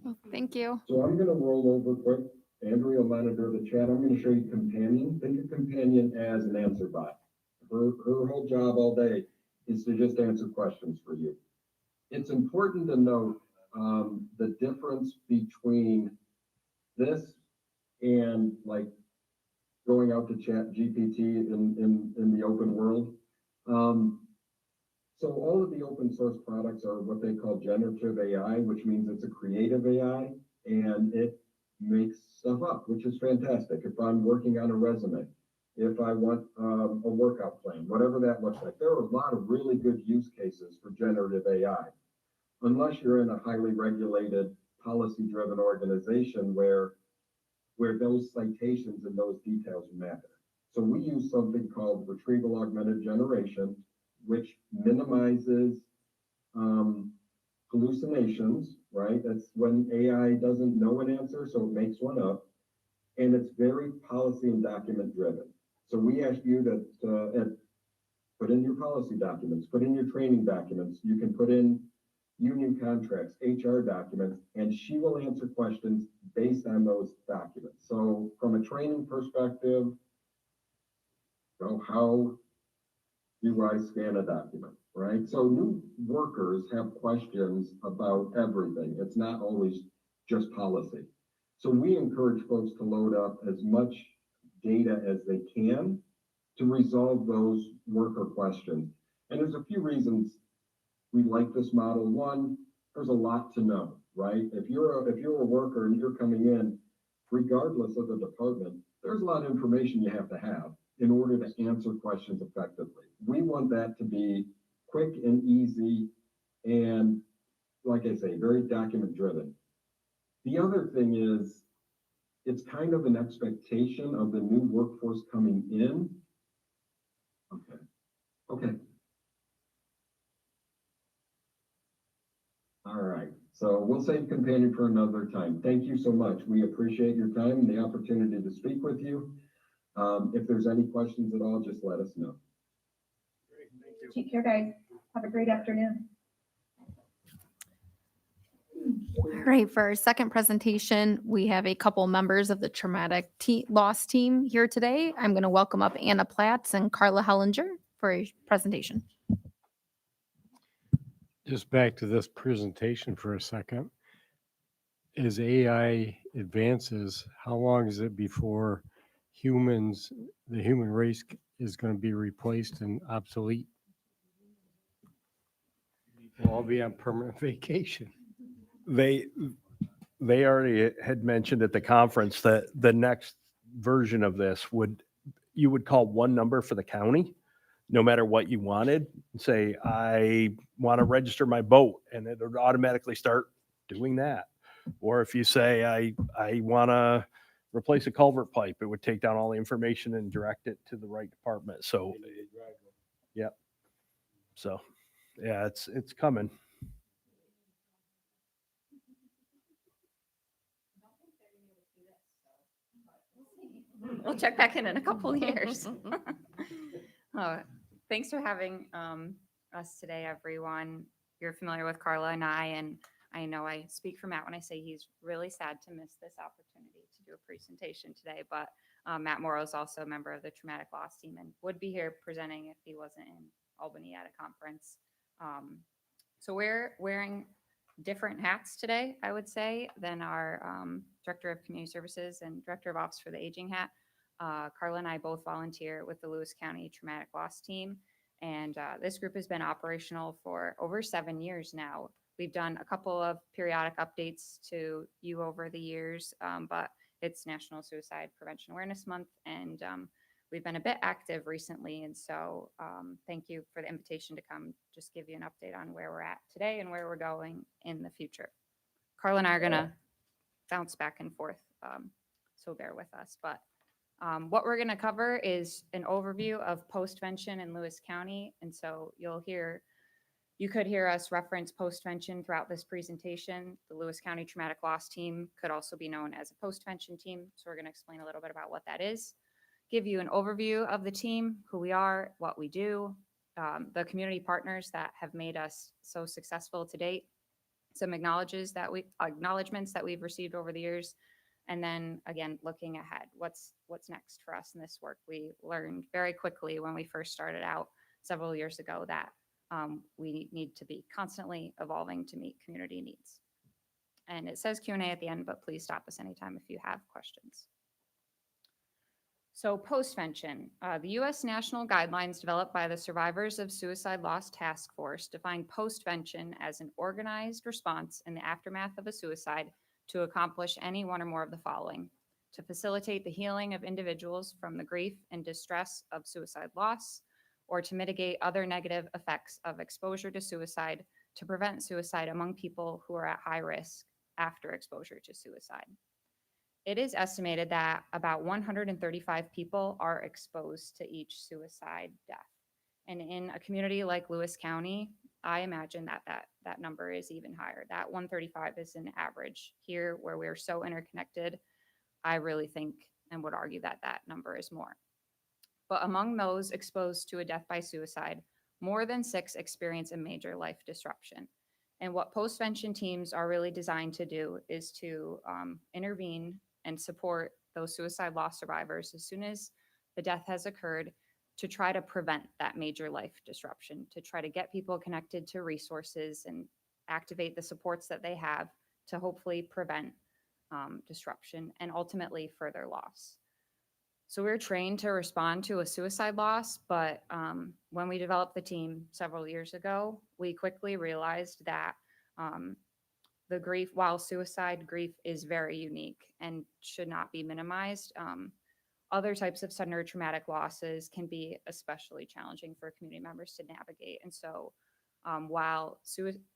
Well, thank you. So I'm going to roll over quick. Andrea will monitor the chat. I'm going to show you Companion. Think of Companion as an answer bot. Her whole job all day is to just answer questions for you. It's important to note the difference between this and like going out to Chat GPT in the open world. So all of the open source products are what they call generative AI, which means it's a creative AI and it makes stuff up, which is fantastic. If I'm working on a resume, if I want a workout plan, whatever that looks like, there are a lot of really good use cases for generative AI. Unless you're in a highly regulated, policy-driven organization where where those citations and those details matter. So we use something called retrieval augmented generation, which minimizes hallucinations, right? That's when AI doesn't know an answer, so it makes one up. And it's very policy and document driven. So we ask you to put in your policy documents, put in your training documents. You can put in union contracts, HR documents, and she will answer questions based on those documents. So from a training perspective, how do I scan a document, right? So new workers have questions about everything. It's not always just policy. So we encourage folks to load up as much data as they can to resolve those worker questions. And there's a few reasons we like this model. One, there's a lot to know, right? If you're a worker and you're coming in, regardless of the department, there's a lot of information you have to have in order to answer questions effectively. We want that to be quick and easy and, like I say, very document driven. The other thing is, it's kind of an expectation of the new workforce coming in. Okay. All right. So we'll save companion for another time. Thank you so much. We appreciate your time and the opportunity to speak with you. If there's any questions at all, just let us know. Take care, guys. Have a great afternoon. All right, for our second presentation, we have a couple members of the traumatic loss team here today. I'm going to welcome up Anna Platts and Carla Hellinger for a presentation. Just back to this presentation for a second. As AI advances, how long is it before the human race is going to be replaced and obsolete? We'll all be on permanent vacation. They already had mentioned at the conference that the next version of this you would call one number for the county, no matter what you wanted. Say, I want to register my boat, and it would automatically start doing that. Or if you say, I want to replace a culvert pipe, it would take down all the information and direct it to the right department. So, yeah. So, yeah, it's coming. We'll check back in a couple years. Thanks for having us today, everyone. You're familiar with Carla and I know I speak for Matt when I say he's really sad to miss this opportunity to do a presentation today, but Matt Morrow is also a member of the traumatic loss team and would be here presenting if he wasn't in Albany at a conference. So we're wearing different hats today, I would say, than our Director of Community Services and Director of Office for the Aging hat. Carla and I both volunteer with the Lewis County Traumatic Loss Team, and this group has been operational for over 7 years now. We've done a couple of periodic updates to you over the years, but it's National Suicide Prevention Awareness Month, and we've been a bit active recently, and so thank you for the invitation to come just give you an update on where we're at today and where we're going in the future. Carla and I are going to bounce back and forth, so bear with us. But what we're going to cover is an overview of postvention in Lewis County, and so you could hear us reference postvention throughout this presentation. The Lewis County Traumatic Loss Team could also be known as a postvention team, so we're going to explain a little bit about what that is. Give you an overview of the team, who we are, what we do, the community partners that have made us so successful to date, some acknowledgements that we've received over the years, and then again, looking ahead, what's next for us in this work. We learned very quickly when we first started out several years ago that we need to be constantly evolving to meet community needs. And it says Q&A at the end, but please stop us anytime if you have questions. So postvention, the U.S. national guidelines developed by the Survivors of Suicide Loss Task Force define postvention as an organized response in the aftermath of a suicide to accomplish any one or more of the following: to facilitate the healing of individuals from the grief and distress of suicide loss, or to mitigate other negative effects of exposure to suicide, to prevent suicide among people who are at high risk after exposure to suicide. It is estimated that about 135 people are exposed to each suicide death. And in a community like Lewis County, I imagine that number is even higher. That 135 is an average. Here, where we're so interconnected, I really think and would argue that that number is more. But among those exposed to a death by suicide, more than 6 experience a major life disruption. And what postvention teams are really designed to do is to intervene and support those suicide loss survivors as soon as the death has occurred, to try to prevent that major life disruption, to try to get people connected to resources and activate the supports that they have to hopefully prevent disruption and ultimately further loss. So we're trained to respond to a suicide loss, but when we developed the team several years ago, we quickly realized that the grief, while suicide grief is very unique and should not be minimized, other types of sudden or traumatic losses can be especially challenging for community members to navigate. And so while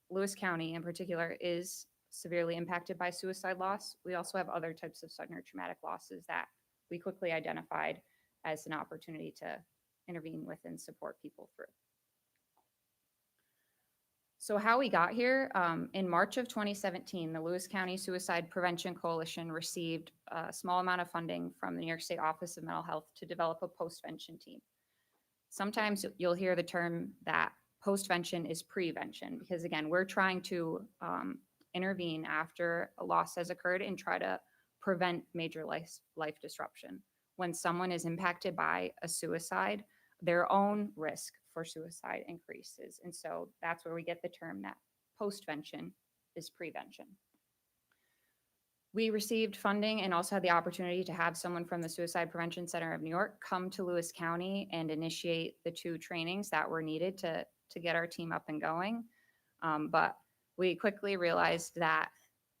Lewis County in particular is severely impacted by suicide loss, we also have other types of sudden or traumatic losses that we quickly identified as an opportunity to intervene with and support people through. So how we got here, in March of 2017, the Lewis County Suicide Prevention Coalition received a small amount of funding from the New York State Office of Mental Health to develop a postvention team. Sometimes you'll hear the term that postvention is prevention, because again, we're trying to intervene after a loss has occurred and try to prevent major life disruption. When someone is impacted by a suicide, their own risk for suicide increases. And so that's where we get the term that postvention is prevention. We received funding and also had the opportunity to have someone from the Suicide Prevention Center of New York come to Lewis County and initiate the 2 trainings that were needed to get our team up and going. But we quickly realized that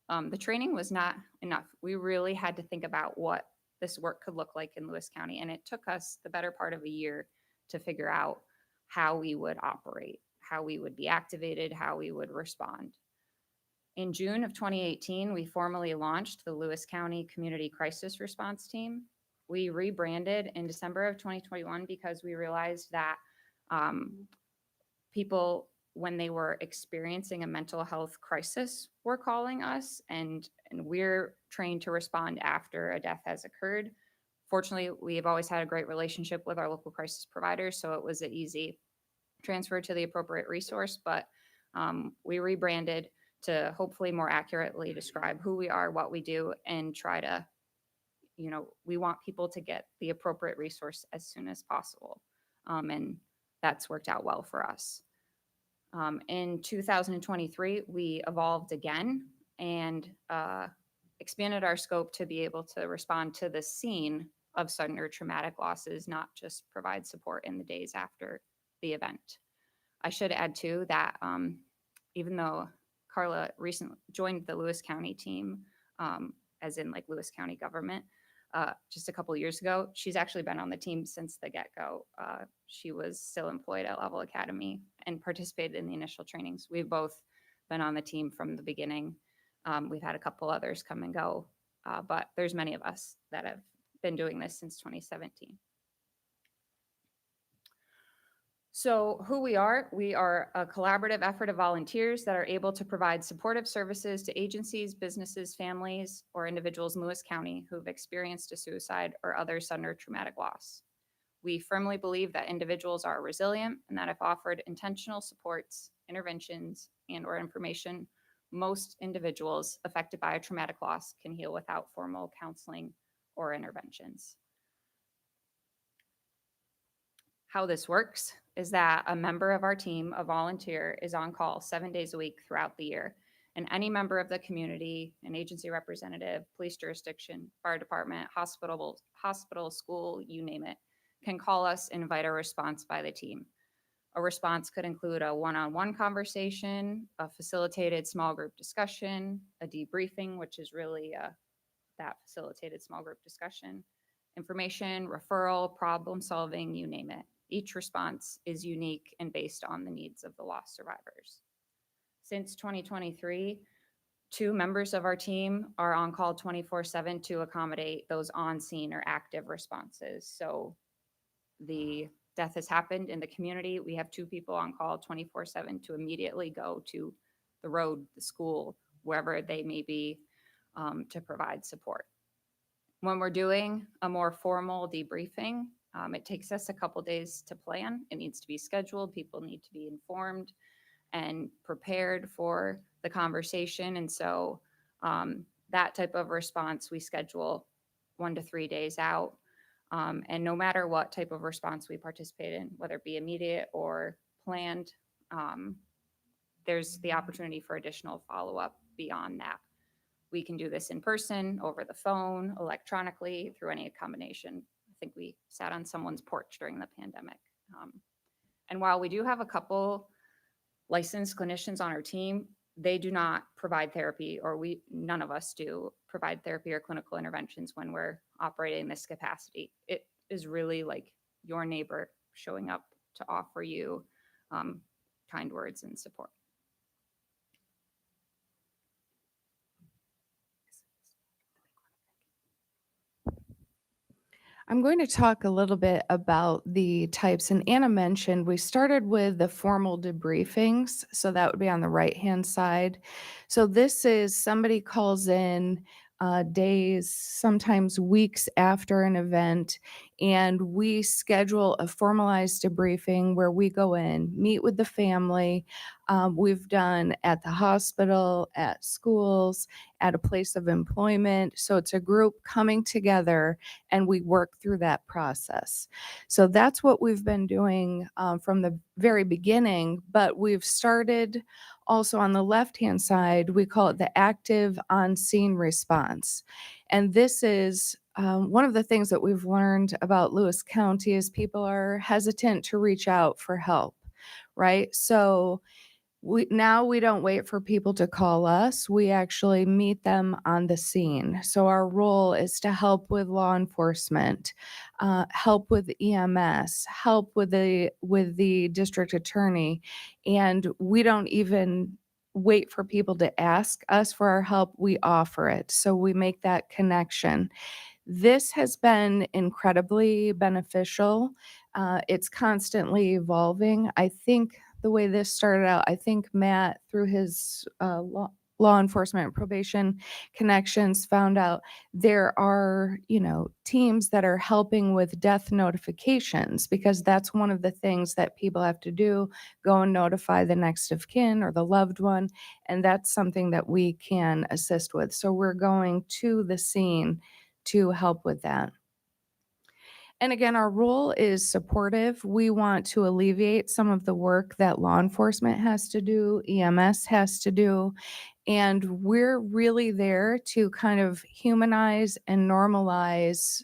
the training was not enough. We really had to think about what this work could look like in Lewis County. And it took us the better part of a year to figure out how we would operate, how we would be activated, how we would respond. In June of 2018, we formally launched the Lewis County Community Crisis Response Team. We rebranded in December of 2021 because we realized that people, when they were experiencing a mental health crisis, were calling us, and we're trained to respond after a death has occurred. Fortunately, we have always had a great relationship with our local crisis providers, so it was an easy transfer to the appropriate resource, but we rebranded to hopefully more accurately describe who we are, what we do, and try to, we want people to get the appropriate resource as soon as possible. And that's worked out well for us. In 2023, we evolved again and expanded our scope to be able to respond to the scene of sudden or traumatic losses, not just provide support in the days after the event. I should add too that even though Carla recently joined the Lewis County team, as in like Lewis County government, just a couple of years ago, she's actually been on the team since the get-go. She was still employed at Level Academy and participated in the initial trainings. We've both been on the team from the beginning. We've had a couple others come and go, but there's many of us that have been doing this since 2017. So who we are a collaborative effort of volunteers that are able to provide supportive services to agencies, businesses, families, or individuals in Lewis County who've experienced a suicide or other sudden or traumatic loss. We firmly believe that individuals are resilient and that if offered intentional supports, interventions, and/or information, most individuals affected by a traumatic loss can heal without formal counseling or interventions. How this works is that a member of our team, a volunteer, is on call 7 days a week throughout the year. And any member of the community, an agency representative, police jurisdiction, fire department, hospital, school, you name it, can call us and invite a response by the team. A response could include a one-on-one conversation, a facilitated small group discussion, a debriefing, which is really that facilitated small group discussion, information, referral, problem solving, you name it. Each response is unique and based on the needs of the lost survivors. Since 2023, 2 members of our team are on call 24/7 to accommodate those on-scene or active responses. So the death has happened in the community. We have 2 people on call 24/7 to immediately go to the road, the school, wherever they may be, to provide support. When we're doing a more formal debriefing, it takes us a couple days to plan. It needs to be scheduled. People need to be informed and prepared for the conversation. And so that type of response we schedule 1 to 3 days out. And no matter what type of response we participate in, whether it be immediate or planned, there's the opportunity for additional follow-up beyond that. We can do this in person, over the phone, electronically, through any combination. I think we sat on someone's porch during the pandemic. And while we do have a couple licensed clinicians on our team, they do not provide therapy, or none of us do provide therapy or clinical interventions when we're operating in this capacity. It is really like your neighbor showing up to offer you kind words and support. I'm going to talk a little bit about the types, and Anna mentioned we started with the formal debriefings, so that would be on the right-hand side. So this is somebody calls in days, sometimes weeks after an event, and we schedule a formalized debriefing where we go in, meet with the family. We've done at the hospital, at schools, at a place of employment. So it's a group coming together and we work through that process. So that's what we've been doing from the very beginning, but we've started also on the left-hand side, we call it the active on-scene response. And this is one of the things that we've learned about Lewis County is people are hesitant to reach out for help, right? So we don't wait for people to call us. We actually meet them on the scene. So our role is to help with law enforcement, help with EMS, help with the district attorney, and we don't even wait for people to ask us for our help. We offer it. So we make that connection. This has been incredibly beneficial. It's constantly evolving. I think the way this started out, I think Matt, through his law enforcement and probation connections, found out there are, teams that are helping with death notifications, because that's one of the things that people have to do, go and notify the next of kin or the loved one. And that's something that we can assist with. So we're going to the scene to help with that. And again, our role is supportive. We want to alleviate some of the work that law enforcement has to do, EMS has to do, and we're really there to kind of humanize and normalize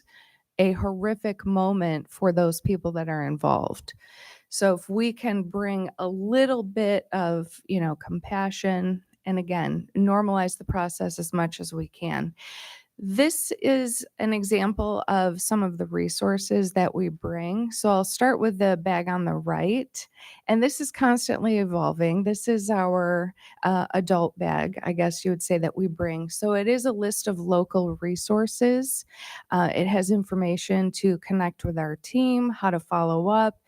a horrific moment for those people that are involved. So if we can bring a little bit of, compassion, and again, normalize the process as much as we can. This is an example of some of the resources that we bring. So I'll start with the bag on the right, and this is constantly evolving. This is our adult bag, I guess you would say, that we bring. So it is a list of local resources. It has information to connect with our team, how to follow up.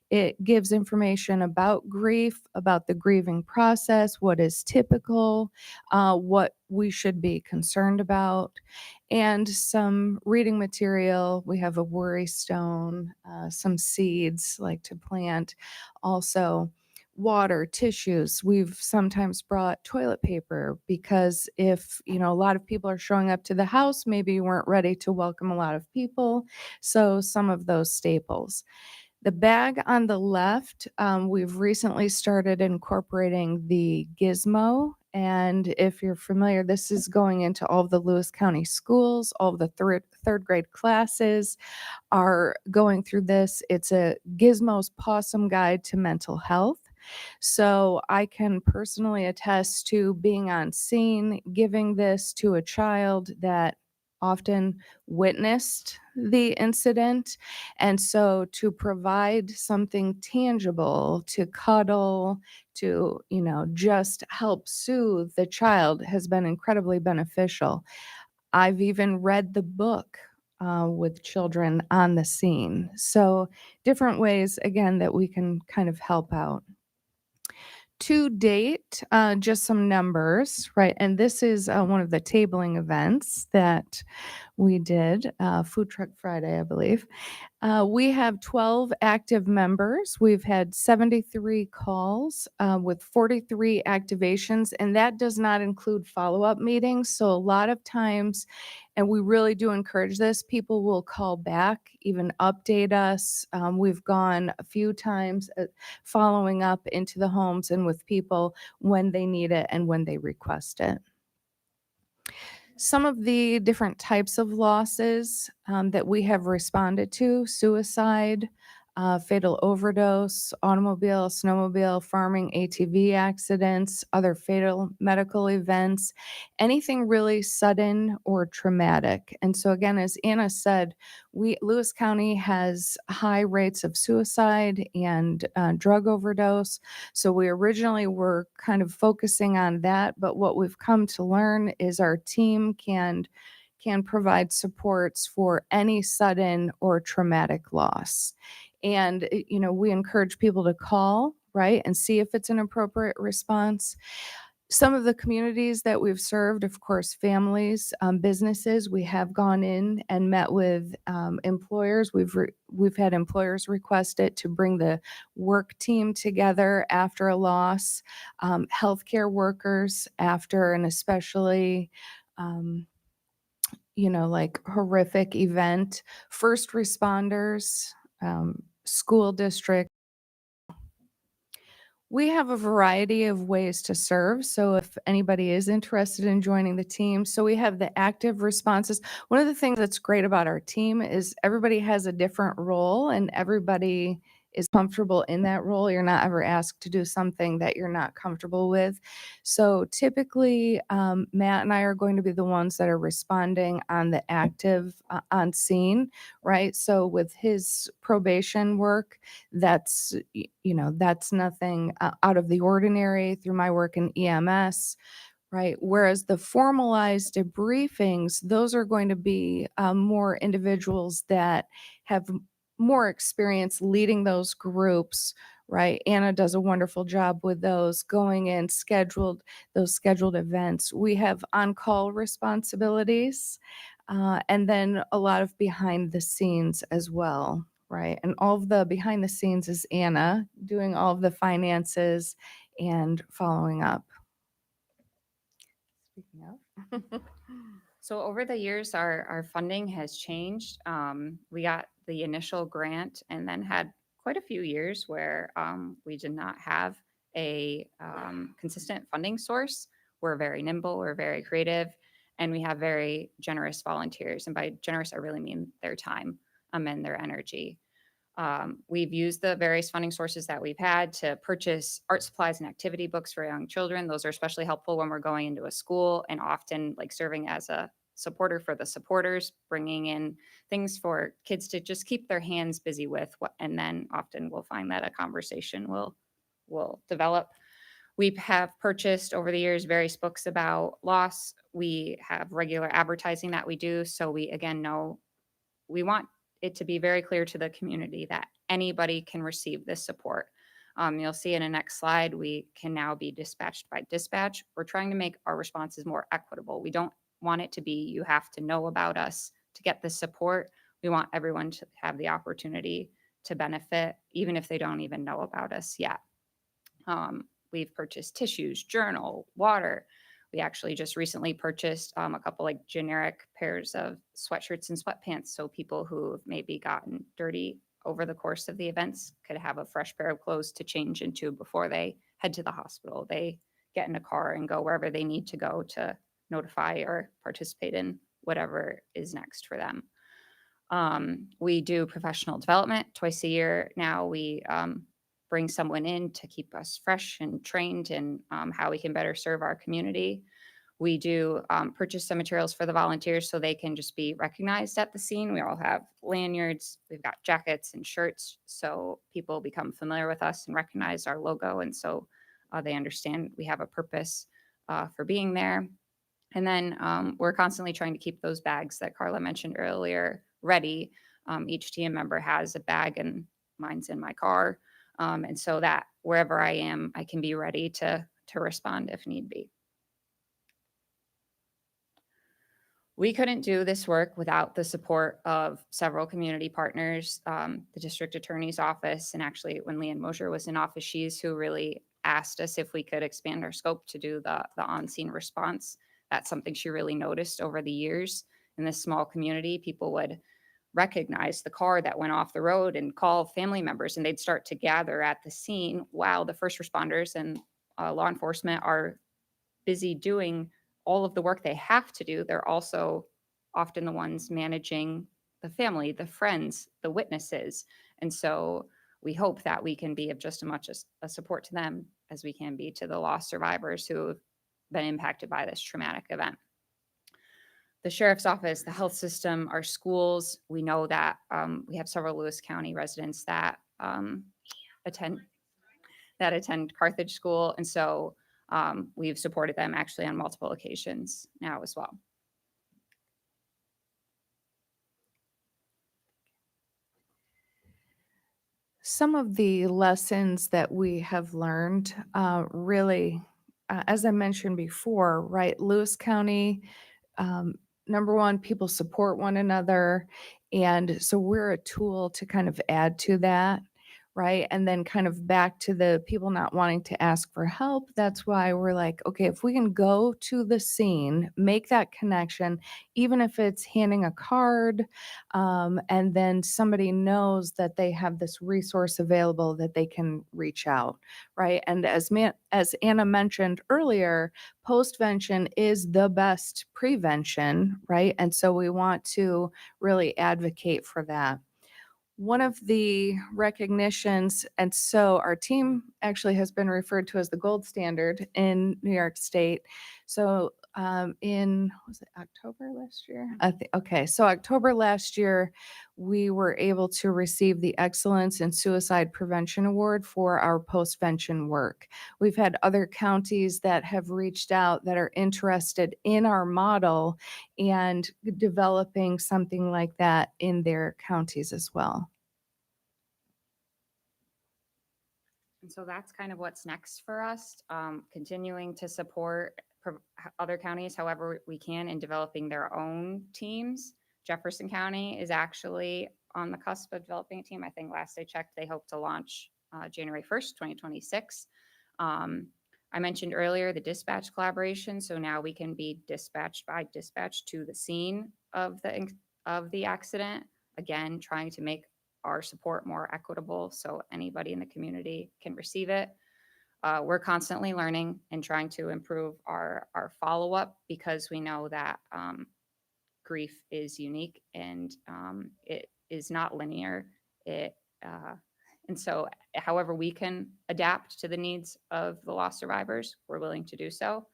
It gives information about grief, about the grieving process, what is typical, what we should be concerned about, and some reading material. We have a worry stone, some seeds like to plant, also water, tissues. We've sometimes brought toilet paper because if, a lot of people are showing up to the house, maybe you weren't ready to welcome a lot of people. So some of those staples. The bag on the left, we've recently started incorporating the gizmo. And if you're familiar, this is going into all of the Lewis County schools. All of the third grade classes are going through this. It's a Gizmo's Possum Guide to Mental Health. So I can personally attest to being on scene, giving this to a child that often witnessed the incident. And so to provide something tangible, to cuddle, to, just help soothe the child has been incredibly beneficial. I've even read the book with children on the scene. So different ways, again, that we can kind of help out. To date, just some numbers, right? And this is one of the tabling events that we did, Food Truck Friday, I believe. We have 12 active members. We've had 73 calls with 43 activations, and that does not include follow-up meetings. So a lot of times, and we really do encourage this, people will call back, even update us. We've gone a few times following up into the homes and with people when they need it and when they request it. Some of the different types of losses that we have responded to: suicide, fatal overdose, automobile, snowmobile, farming, ATV accidents, other fatal medical events, anything really sudden or traumatic. And so again, as Anna said, Lewis County has high rates of suicide and drug overdose. So we originally were kind of focusing on that, but what we've come to learn is our team can provide supports for any sudden or traumatic loss. And, we encourage people to call, right, and see if it's an appropriate response. Some of the communities that we've served, of course, families, businesses, we have gone in and met with employers. We've had employers request it to bring the work team together after a loss, healthcare workers after an especially like horrific event, first responders, school district. We have a variety of ways to serve. So if anybody is interested in joining the team, so we have the active responses. One of the things that's great about our team is everybody has a different role and everybody is comfortable in that role. You're not ever asked to do something that you're not comfortable with. So typically, Matt and I are going to be the ones that are responding on the active on scene, right? So with his probation work, that's that's nothing out of the ordinary through my work in EMS, right? Whereas the formalized debriefings, those are going to be more individuals that have more experience leading those groups, right? Anna does a wonderful job with those, going in those scheduled events. We have on-call responsibilities, and then a lot of behind the scenes as well, right? And all of the behind the scenes is Anna doing all of the finances and following up. Speaking of. So over the years, our funding has changed. We got the initial grant and then had quite a few years where we did not have a consistent funding source. We're very nimble, we're very creative, and we have very generous volunteers. And by generous, I really mean their time and their energy. We've used the various funding sources that we've had to purchase art supplies and activity books for young children. Those are especially helpful when we're going into a school and often like serving as a supporter for the supporters, bringing in things for kids to just keep their hands busy with. And then often we'll find that a conversation will develop. We have purchased over the years various books about loss. We have regular advertising that we do. So we, again, know we want it to be very clear to the community that anybody can receive this support. You'll see in the next slide, we can now be dispatched by dispatch. We're trying to make our responses more equitable. We don't want it to be, you have to know about us to get this support. We want everyone to have the opportunity to benefit, even if they don't even know about us yet. We've purchased tissues, journal, water. We actually just recently purchased a couple like generic pairs of sweatshirts and sweatpants. So people who have maybe gotten dirty over the course of the events could have a fresh pair of clothes to change into before they head to the hospital. They get in a car and go wherever they need to go to notify or participate in whatever is next for them. We do professional development twice a year. Now we bring someone in to keep us fresh and trained in how we can better serve our community. We do purchase some materials for the volunteers so they can just be recognized at the scene. We all have lanyards, we've got jackets and shirts, so people become familiar with us and recognize our logo, and so they understand we have a purpose for being there. And then we're constantly trying to keep those bags that Carla mentioned earlier ready. Each team member has a bag, and mine's in my car, and so that wherever I am, I can be ready to respond if need be. We couldn't do this work without the support of several community partners, the district attorney's office, and actually when Leanne Mosher was in office, she's who really asked us if we could expand our scope to do the on-scene response. That's something she really noticed over the years. In this small community, people would recognize the car that went off the road and call family members, and they'd start to gather at the scene while the first responders and law enforcement are busy doing all of the work they have to do. They're also often the ones managing the family, the friends, the witnesses. And so we hope that we can be of just as much as a support to them as we can be to the lost survivors who have been impacted by this traumatic event. The sheriff's office, the health system, our schools, we know that we have several Lewis County residents that attend Carthage School. And so we've supported them actually on multiple occasions now as well. Some of the lessons that we have learned really, as I mentioned before, right, Lewis County, number one, people support one another. And so we're a tool to kind of add to that, right? And then kind of back to the people not wanting to ask for help. That's why we're like, okay, if we can go to the scene, make that connection, even if it's handing a card, and then somebody knows that they have this resource available that they can reach out, right? And as Anna mentioned earlier, postvention is the best prevention, right? And so we want to really advocate for that. One of the recognitions, and so our team actually has been referred to as the gold standard in New York State. So in, was it October last year? Okay, so October last year, we were able to receive the Excellence in Suicide Prevention Award for our postvention work. We've had other counties that have reached out that are interested in our model and developing something like that in their counties as well. And so that's kind of what's next for us, continuing to support other counties however we can in developing their own teams. Jefferson County is actually on the cusp of developing a team. I think last I checked, they hope to launch January 1st, 2026. I mentioned earlier the dispatch collaboration. So now we can be dispatched by dispatch to the scene of the accident. Again, trying to make our support more equitable so anybody in the community can receive it. We're constantly learning and trying to improve our follow-up because we know that grief is unique and it is not linear. And so however we can adapt to the needs of the lost survivors, we're willing to do so.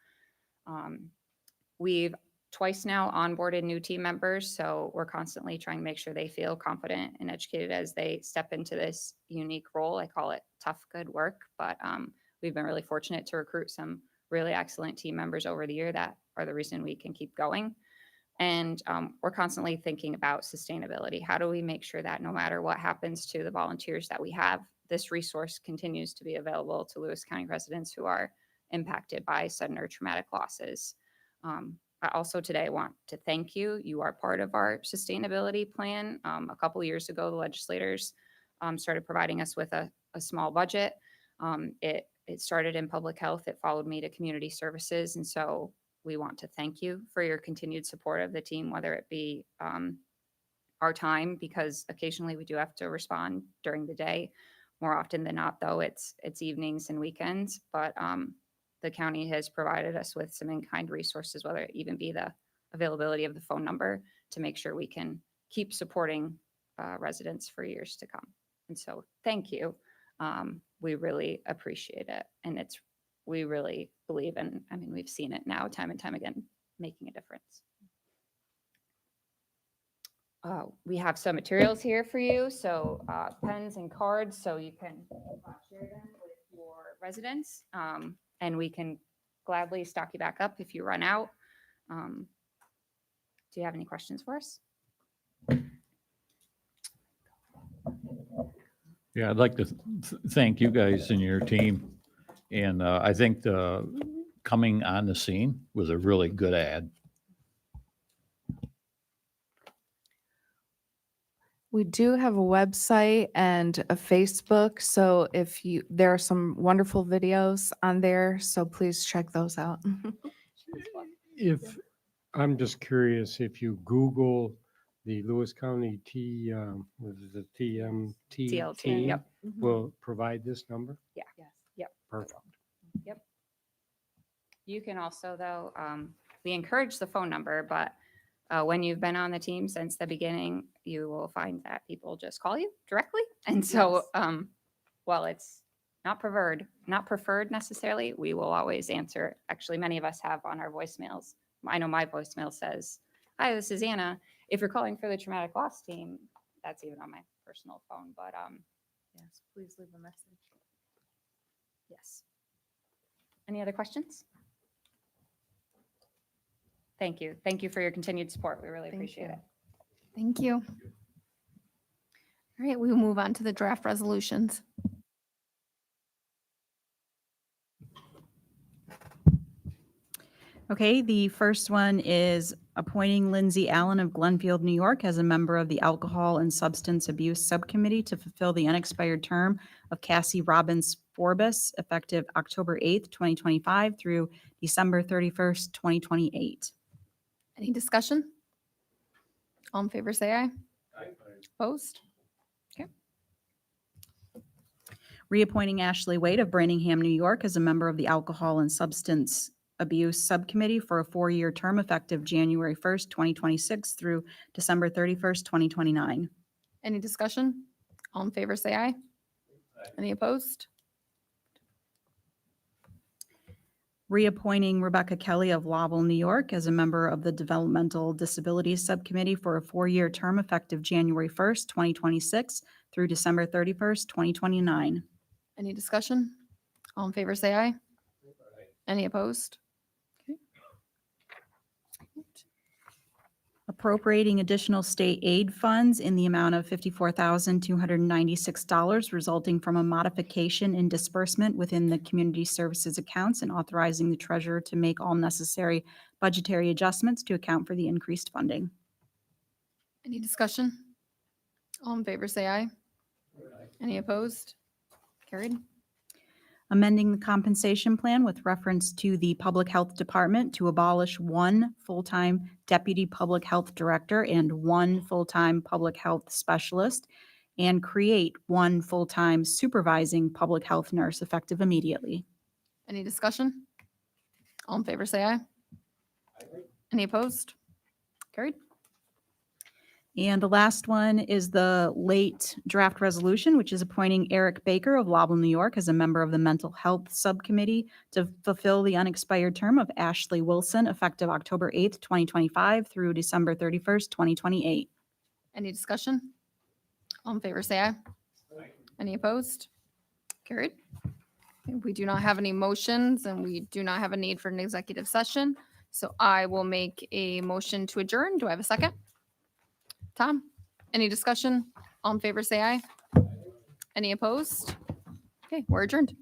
We've twice now onboarded new team members, so we're constantly trying to make sure they feel confident and educated as they step into this unique role. I call it tough, good work, but we've been really fortunate to recruit some really excellent team members over the year that are the reason we can keep going. And we're constantly thinking about sustainability. How do we make sure that no matter what happens to the volunteers that we have, this resource continues to be available to Lewis County residents who are impacted by sudden or traumatic losses? I also today want to thank you. You are part of our sustainability plan. A couple of years ago, the legislators started providing us with a small budget. It started in public health. It followed me to community services. And so we want to thank you for your continued support of the team, whether it be our time, because occasionally we do have to respond during the day. More often than not, though, it's evenings and weekends. But the county has provided us with some in-kind resources, whether it even be the availability of the phone number to make sure we can keep supporting residents for years to come. And so thank you. We really appreciate it. And it's we really believe in, I mean, we've seen it now time and time again, making a difference. We have some materials here for you. So pens and cards, so you can share them with your residents. And we can gladly stock you back up if you run out. Do you have any questions for us? Yeah, I'd like to thank you guys and your team. And I think the coming on the scene was a really good ad. We do have a website and a Facebook, so there are some wonderful videos on there, so please check those out. If, I'm just curious, if you Google the Lewis County what is it, TMT TLT, team, yep. will provide this number? Yeah. Yep. Perfect. Yep. You can also, though, we encourage the phone number, but when you've been on the team since the beginning, you will find that people just call you directly. And so, while it's not preferred necessarily, we will always answer. Actually, many of us have on our voicemails. I know my voicemail says, "Hi, this is Anna. If you're calling for the traumatic loss team," that's even on my personal phone. But Yes, please leave a message. yes. Any other questions? Thank you. Thank you for your continued support. We really appreciate it. Thank you. All right, we will move on to the draft resolutions. Okay, the first one is appointing Lindsay Allen of Glenfield, New York as a member of the Alcohol and Substance Abuse Subcommittee to fulfill the unexpired term of Cassie Robbins Forbes effective October 8th, 2025 through December 31st, 2028. Any discussion? All in favor, say aye. Opposed? Okay. Reappointing Ashley Wade of Branningham, New York as a member of the Alcohol and Substance Abuse Subcommittee for a 4-year term effective January 1st, 2026 through December 31st, 2029. Any discussion? All in favor, say aye. Any opposed? Reappointing Rebecca Kelly of Lowell, New York as a member of the Developmental Disabilities Subcommittee for a 4-year term effective January 1st, 2026 through December 31st, 2029. Any discussion? All in favor, say aye. Any opposed? Okay. Appropriating additional state aid funds in the amount of $54,296 resulting from a modification in disbursement within the community services accounts and authorizing the treasurer to make all necessary budgetary adjustments to account for the increased funding. Any discussion? All in favor, say aye. Any opposed? Carried. Amending the compensation plan with reference to the Public Health Department to abolish 1 full-time Deputy Public Health Director and 1 full-time Public Health Specialist, and create 1 full-time Supervising Public Health Nurse effective immediately. Any discussion? All in favor, say aye. Any opposed? Carried. And the last one is the late draft resolution, which is appointing Eric Baker of Lowell, New York as a member of the Mental Health Subcommittee to fulfill the unexpired term of Ashley Wilson effective October 8th, 2025 through December 31st, 2028. Any discussion? All in favor, say aye. Any opposed? Carried. Okay, we do not have any motions and we do not have a need for an executive session. So I will make a motion to adjourn. Do I have a second? Tom, any discussion? All in favor, say aye. Any opposed? Okay, we're adjourned.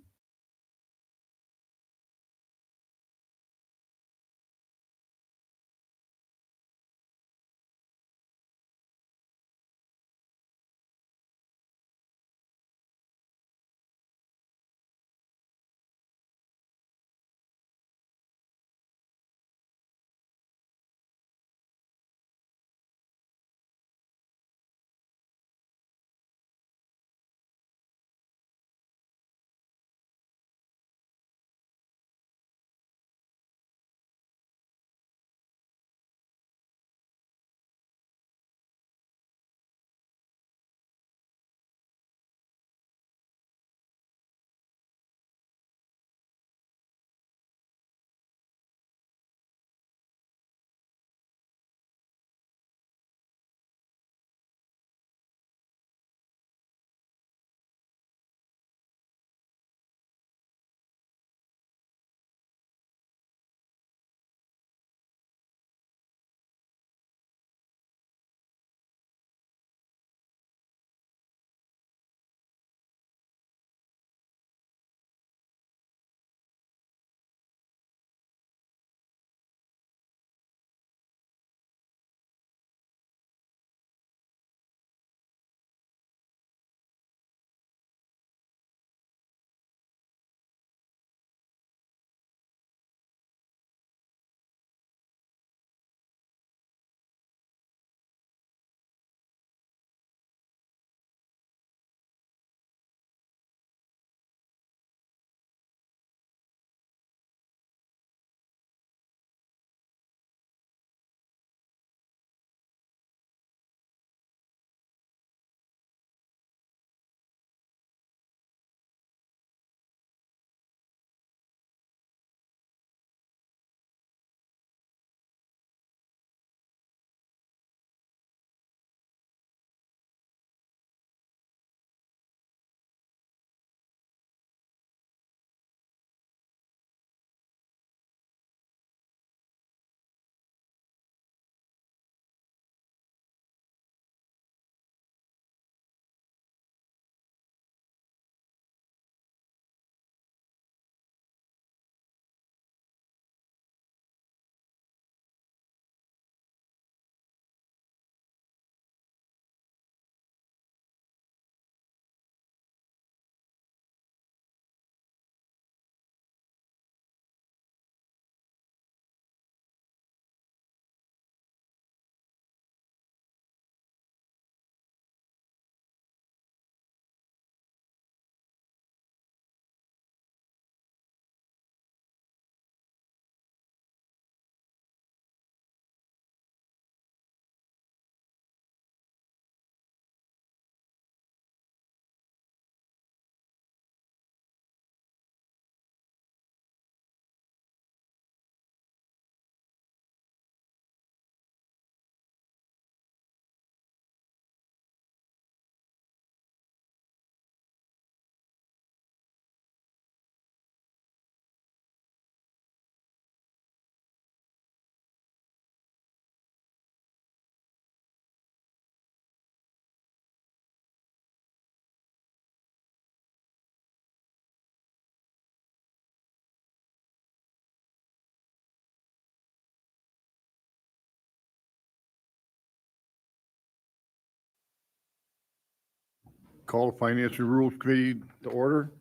Call the Finance and Rules Committee to order.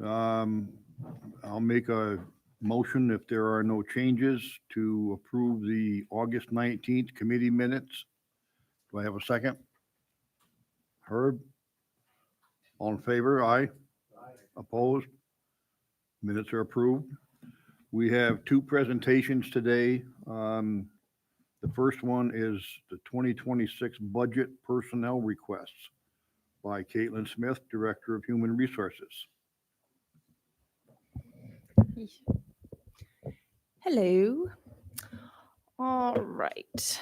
I'll make a motion if there are no changes to approve the August 19th committee minutes. Do I have a second? Herb? All in favor? Aye. Opposed? Minutes are approved. We have two presentations today. The first one is the 2026 budget personnel requests by Caitlin Smith, Director of Human Resources. Hello. All right.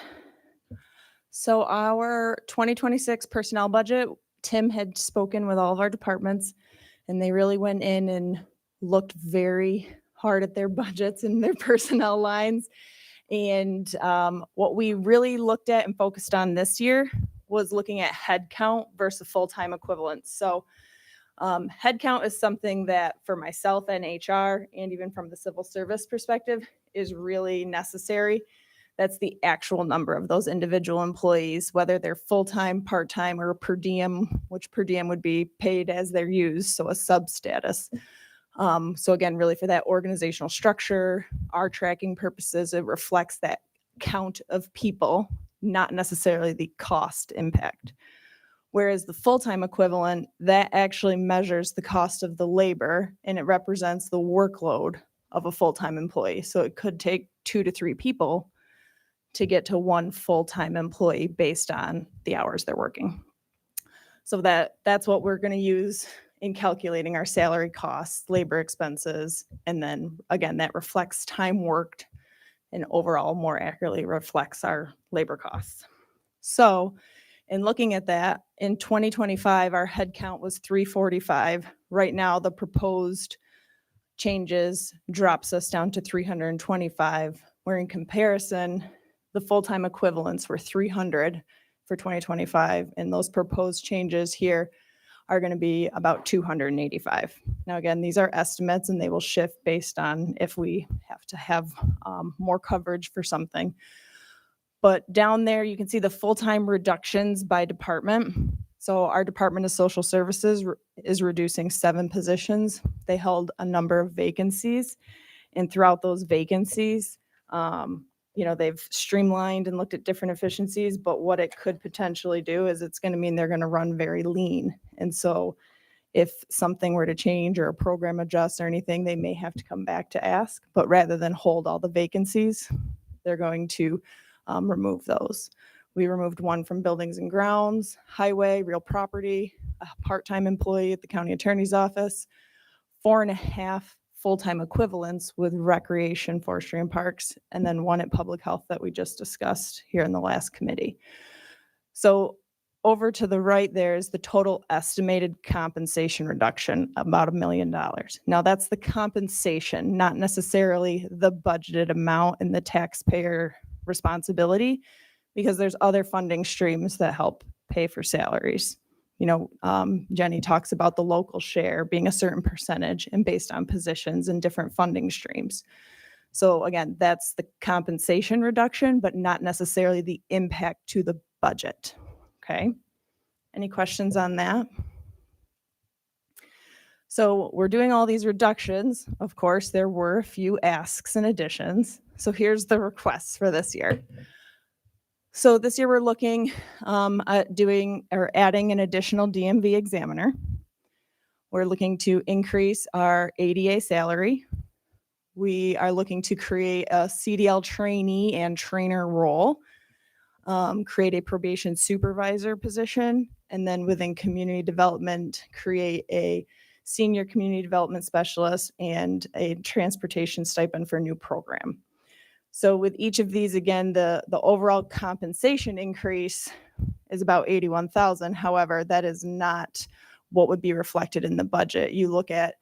So our 2026 personnel budget, Tim had spoken with all of our departments, and they really went in and looked very hard at their budgets and their personnel lines. And what we really looked at and focused on this year was looking at headcount versus full-time equivalents. So headcount is something that for myself and HR, and even from the civil service perspective, is really necessary. That's the actual number of those individual employees, whether they're full-time, part-time, or per diem, which per diem would be paid as they're used, so a sub-status. So again, really for that organizational structure, our tracking purposes, it reflects that count of people, not necessarily the cost impact. Whereas the full-time equivalent, that actually measures the cost of the labor and it represents the workload of a full-time employee. So it could take 2 to 3 people to get to one full-time employee based on the hours they're working. So that's what we're going to use in calculating our salary costs, labor expenses, and then again, that reflects time worked and overall more accurately reflects our labor costs. So in looking at that, in 2025, our headcount was 345. Right now, the proposed changes drops us down to 325, where in comparison, the full-time equivalents were 300 for 2025, and those proposed changes here are going to be about 285. Now, again, these are estimates and they will shift based on if we have to have more coverage for something. But down there, you can see the full-time reductions by department. So our Department of Social Services is reducing 7 positions. They held a number of vacancies, and throughout those vacancies, they've streamlined and looked at different efficiencies, but what it could potentially do is it's going to mean they're going to run very lean. And so if something were to change or a program adjusts or anything, they may have to come back to ask, but rather than hold all the vacancies, they're going to remove those. We removed 1 from buildings and grounds, highway, real property, a part-time employee at the county attorney's office, 4.5 full-time equivalents with recreation, forestry, and parks, and then 1 at public health that we just discussed here in the last committee. So over to the right, there's the total estimated compensation reduction, about $1 million. Now that's the compensation, not necessarily the budgeted amount and the taxpayer responsibility, because there's other funding streams that help pay for salaries. Jenny talks about the local share being a certain percentage and based on positions and different funding streams. So again, that's the compensation reduction, but not necessarily the impact to the budget. Okay. Any questions on that? So we're doing all these reductions. Of course, there were a few asks and additions. So here's the requests for this year. So this year we're looking at adding an additional DMV examiner. We're looking to increase our ADA salary. We are looking to create a CDL trainee and trainer role, create a probation supervisor position, and then within community development, create a senior community development specialist and a transportation stipend for a new program. So with each of these, again, the overall compensation increase is about $81,000. However, that is not what would be reflected in the budget. You look at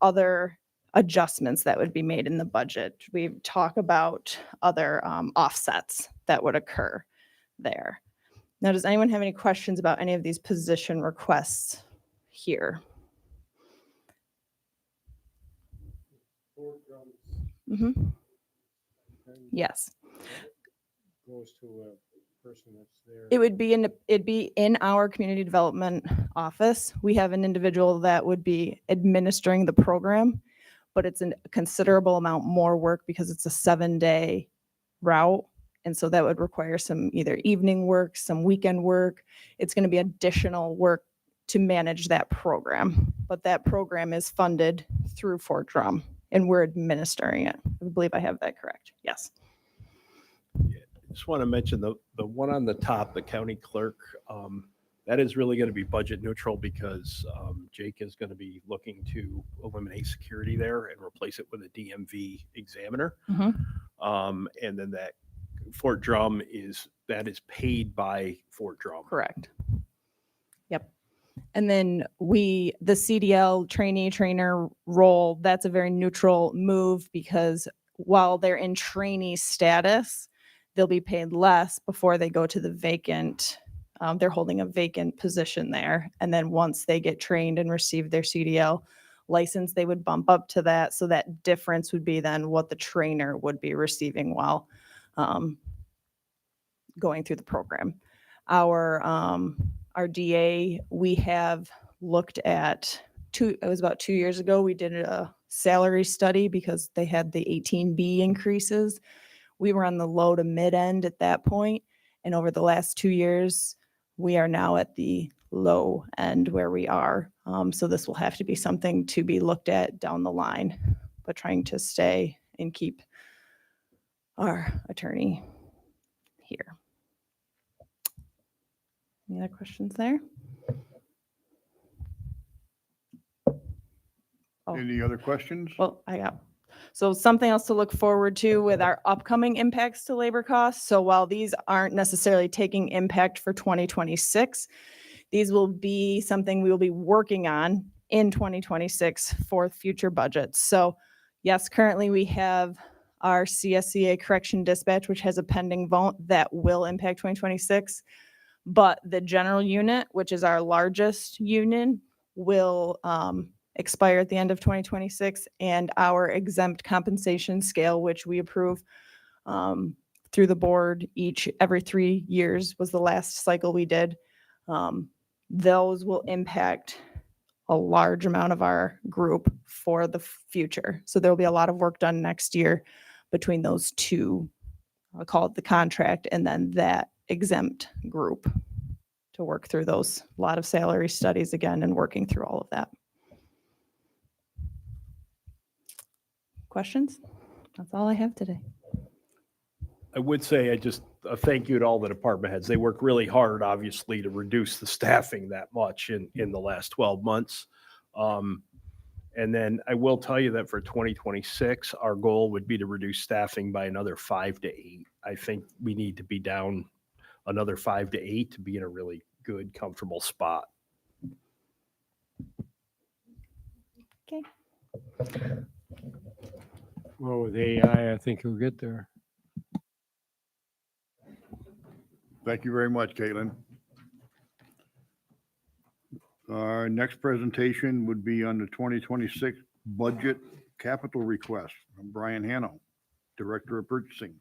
other adjustments that would be made in the budget. We talk about other offsets that would occur there. Now, does anyone have any questions about any of these position requests here? Mm-hmm. Yes. Goes to a person that's there? It'd be in our community development office. We have an individual that would be administering the program, but it's a considerable amount more work because it's a 7-day route. And so that would require some either evening work, some weekend work. It's going to be additional work to manage that program. But that program is funded through Fort Drum and we're administering it. I believe I have that correct. Yes. Just want to mention the one on the top, the county clerk, that is really going to be budget neutral because Jake is going to be looking to eliminate security there and replace it with a DMV examiner. And then that Fort Drum is paid by Fort Drum. Correct. Yep. And then the CDL trainer role, that's a very neutral move because while they're in trainee status, they'll be paid less before they go to the vacant. They're holding a vacant position there. And then once they get trained and receive their CDL license, they would bump up to that. So that difference would be then what the trainer would be receiving while going through the program. Our DA, we have looked at it was about 2 years ago, we did a salary study because they had the 18B increases. We were on the low to mid end at that point. And over the last 2 years, we are now at the low end where we are. So this will have to be something to be looked at down the line, but trying to stay and keep our attorney here. Any other questions there? Any other questions? Well, so something else to look forward to with our upcoming impacts to labor costs. So while these aren't necessarily taking impact for 2026, these will be something we will be working on in 2026 for future budgets. So yes, currently we have our CSCA correction dispatch, which has a pending vote that will impact 2026. But the general unit, which is our largest union, will expire at the end of 2026, and our exempt compensation scale, which we approve through the board every 3 years was the last cycle we did. Those will impact a large amount of our group for the future. So there will be a lot of work done next year between those two, I'll call it the contract, and then that exempt group to work through those, a lot of salary studies again, and working through all of that. Questions? That's all I have today. I would say a thank you to all the department heads. They work really hard, obviously, to reduce the staffing that much in the last 12 months. And then I will tell you that for 2026, our goal would be to reduce staffing by another 5 to 8. I think we need to be down another 5 to 8 to be in a really good, comfortable spot. Okay. Well, with AI, I think you'll get there. Thank you very much, Caitlin. Our next presentation would be on the 2026 budget capital request from Brian Hanno, Director of Purchasing.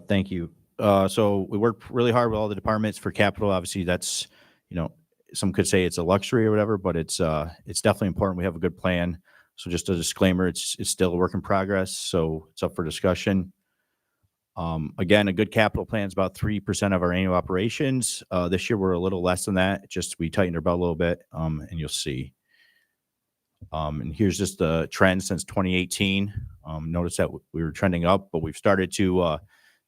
Thank you. So we work really hard with all the departments for capital. Obviously, that's, some could say it's a luxury or whatever, but it's definitely important. We have a good plan. So just a disclaimer, it's still a work in progress. So it's up for discussion. Again, a good capital plan is about 3% of our annual operations. This year, we're a little less than that. Just we tightened our belt a little bit, and you'll see. And here's just the trend since 2018. Notice that we were trending up, but we've started to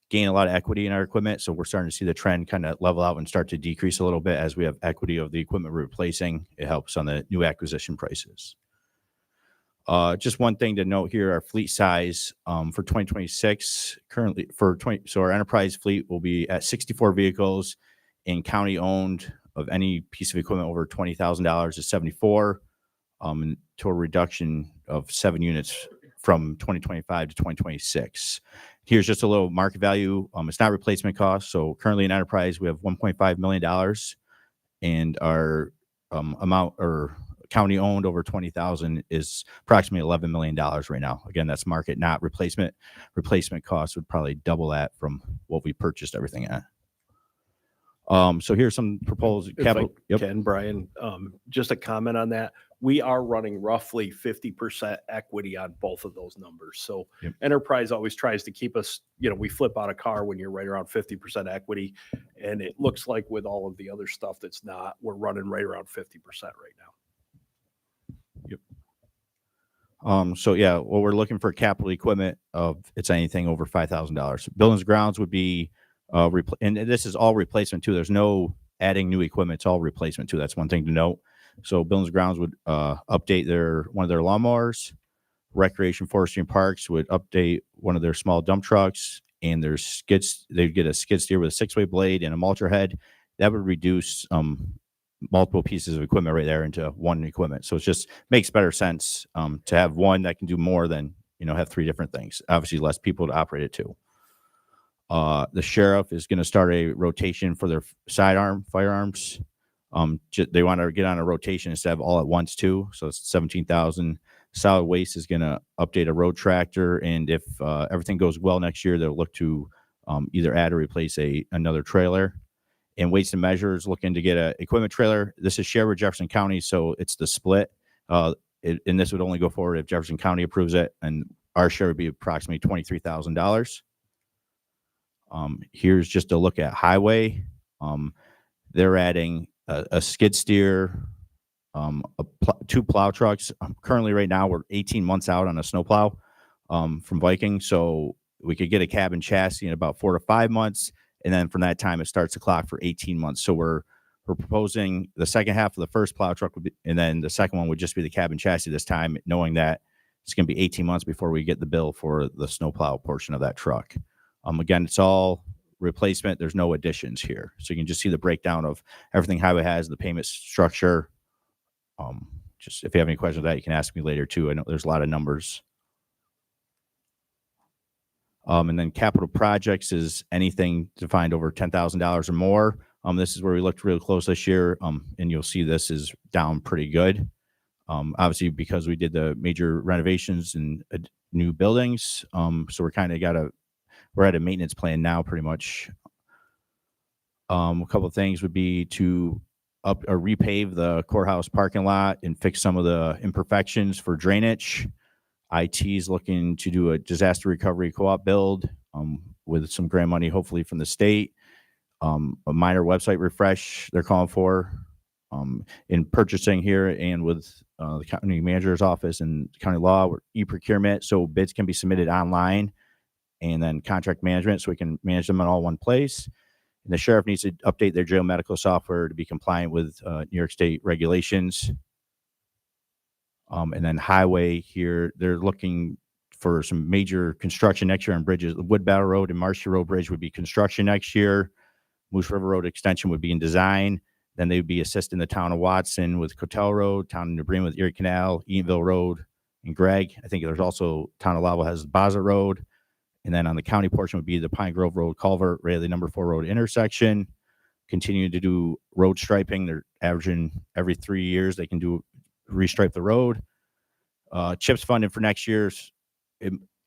gain a lot of equity in our equipment. So we're starting to see the trend kind of level out and start to decrease a little bit as we have equity of the equipment we're replacing. It helps on the new acquisition prices. Just one thing to note here, our fleet size for 2026, currently so our enterprise fleet will be at 64 vehicles, and county owned of any piece of equipment over $20,000 is 74, and total reduction of 7 units from 2025 to 2026. Here's just a little market value. It's not replacement cost. So currently in enterprise, we have $1.5 million, and our amount or county owned over 20,000 is approximately $11 million right now. Again, that's market, not replacement. Replacement cost would probably double that from what we purchased everything at. So here's some proposed If capital. I can, Brian, just a comment on that. We are running roughly 50% equity on both of those numbers. So enterprise always tries to keep us, we flip out a car when you're right around 50% equity. And it looks like with all of the other stuff that's not, we're running right around 50% right now. So yeah, well, we're looking for capital equipment of it's anything over $5,000. Buildings and grounds would be, and this is all replacement too. There's no adding new equipment. It's all replacement too. That's one thing to note. So buildings and grounds would update one of their lawnmowers. Recreation, forestry, and parks would update one of their small dump trucks, and their skids. They'd get a skid steer with a 6-way blade and a mulcher head. That would reduce multiple pieces of equipment right there into one equipment. So it just makes better sense to have one that can do more than have 3 different things. Obviously, less people to operate it too. The sheriff is going to start a rotation for their firearms. They want to get on a rotation instead of all at once too. So it's 17,000. Solid waste is going to update a road tractor, and if everything goes well next year, they'll look to either add or replace another trailer. And weights and measures looking to get a equipment trailer. This is shared with Jefferson County, so it's the split. And this would only go forward if Jefferson County approves it, and our share would be approximately $23,000. Here's just a look at highway. They're adding a skid steer, 2 plow trucks. Currently, right now, we're 18 months out on a snowplow from Viking, so we could get a cab and chassis in about 4 to 5 months, and then from that time, it starts the clock for 18 months. So we're proposing the second half of the first plow truck, and then the second one would just be the cab and chassis this time, knowing that it's going to be 18 months before we get the bill for the snowplow portion of that truck. Again, it's all replacement. There's no additions here. So you can just see the breakdown of everything highway has, the payment structure. Just if you have any questions on that, you can ask me later too. I know there's a lot of numbers. And then capital projects is anything defined over $10,000 or more. This is where we looked really close this year. And you'll see this is down pretty good. Obviously, because we did the major renovations and new buildings. So we're at a maintenance plan now, pretty much. A couple of things would be to up or repave the courthouse parking lot and fix some of the imperfections for drainage. IT is looking to do a disaster recovery co-op build with some grant money, hopefully from the state. A minor website refresh they're calling for in purchasing here, and with the county manager's office and county law, e-procurement, so bids can be submitted online, and then contract management, so we can manage them in all one place. And the sheriff needs to update their jail medical software to be compliant with New York State regulations. And then highway here, they're looking for some major construction next year on bridges. The Wood Battle Road and Marcia Road Bridge would be construction next year. Moose River Road extension would be in design. Then they would be assisting the town of Watson with Cotel Road, town of New Bremen with Erie Canal, Eatonville Road, and Gregg. I think there's also town of Lavelle has Baza Road. And then on the county portion would be the Pine Grove Road culvert, Raleigh number 4 road intersection. Continuing to do road striping. They're averaging every 3 years they can restripe the road. CHIPS funding for next year's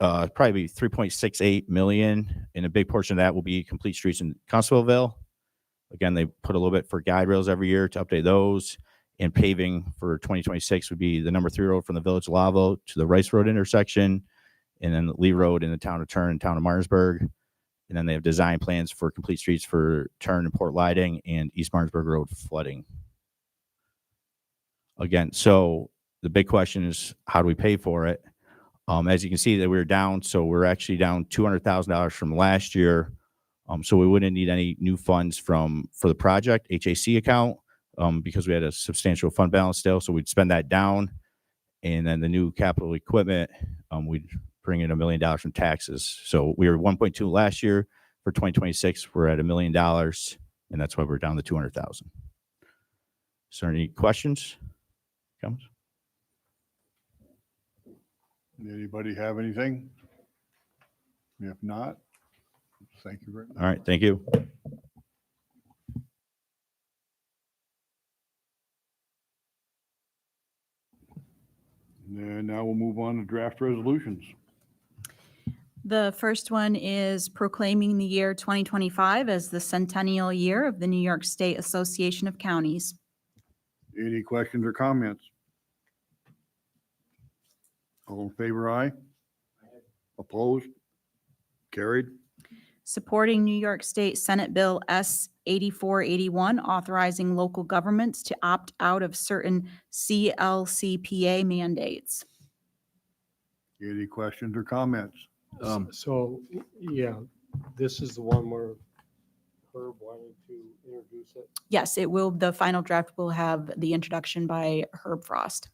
probably be $3.68 million, and a big portion of that will be complete streets in Constableville. Again, they put a little bit for guide rails every year to update those, and paving for 2026 would be the number 3 road from the Village of Lavo to the Rice Road intersection, and then Lee Road in the town of Turn and town of Martinsburg. And then they have design plans for complete streets for Turn and Port Lighting and East Martinsburg Road flooding. Again, so the big question is, how do we pay for it? As you can see that we're down, so we're actually down $200,000 from last year. So we wouldn't need any new funds for the project HAC account because we had a substantial fund balance still. So we'd spend that down, and then the new capital equipment, we'd bring in $1 million from taxes. So we were 1.2 last year. For 2026, we're at $1 million, and that's why we're down to 200,000. Is there any questions? Comments? Anybody have anything? If not, thank you very much. All right, thank you. And now we'll move on to draft resolutions. The first one is proclaiming the year 2025 as the centennial year of the New York State Association of Counties. Any questions or comments? All in favor, aye. Opposed? Carried. Supporting New York State Senate Bill S. 8481, authorizing local governments to opt out of certain CLCPA mandates. Any questions or comments? So, yeah, this is the one where Herb wanted to introduce it. Yes, it will, the final draft will have the introduction by Herb Frost.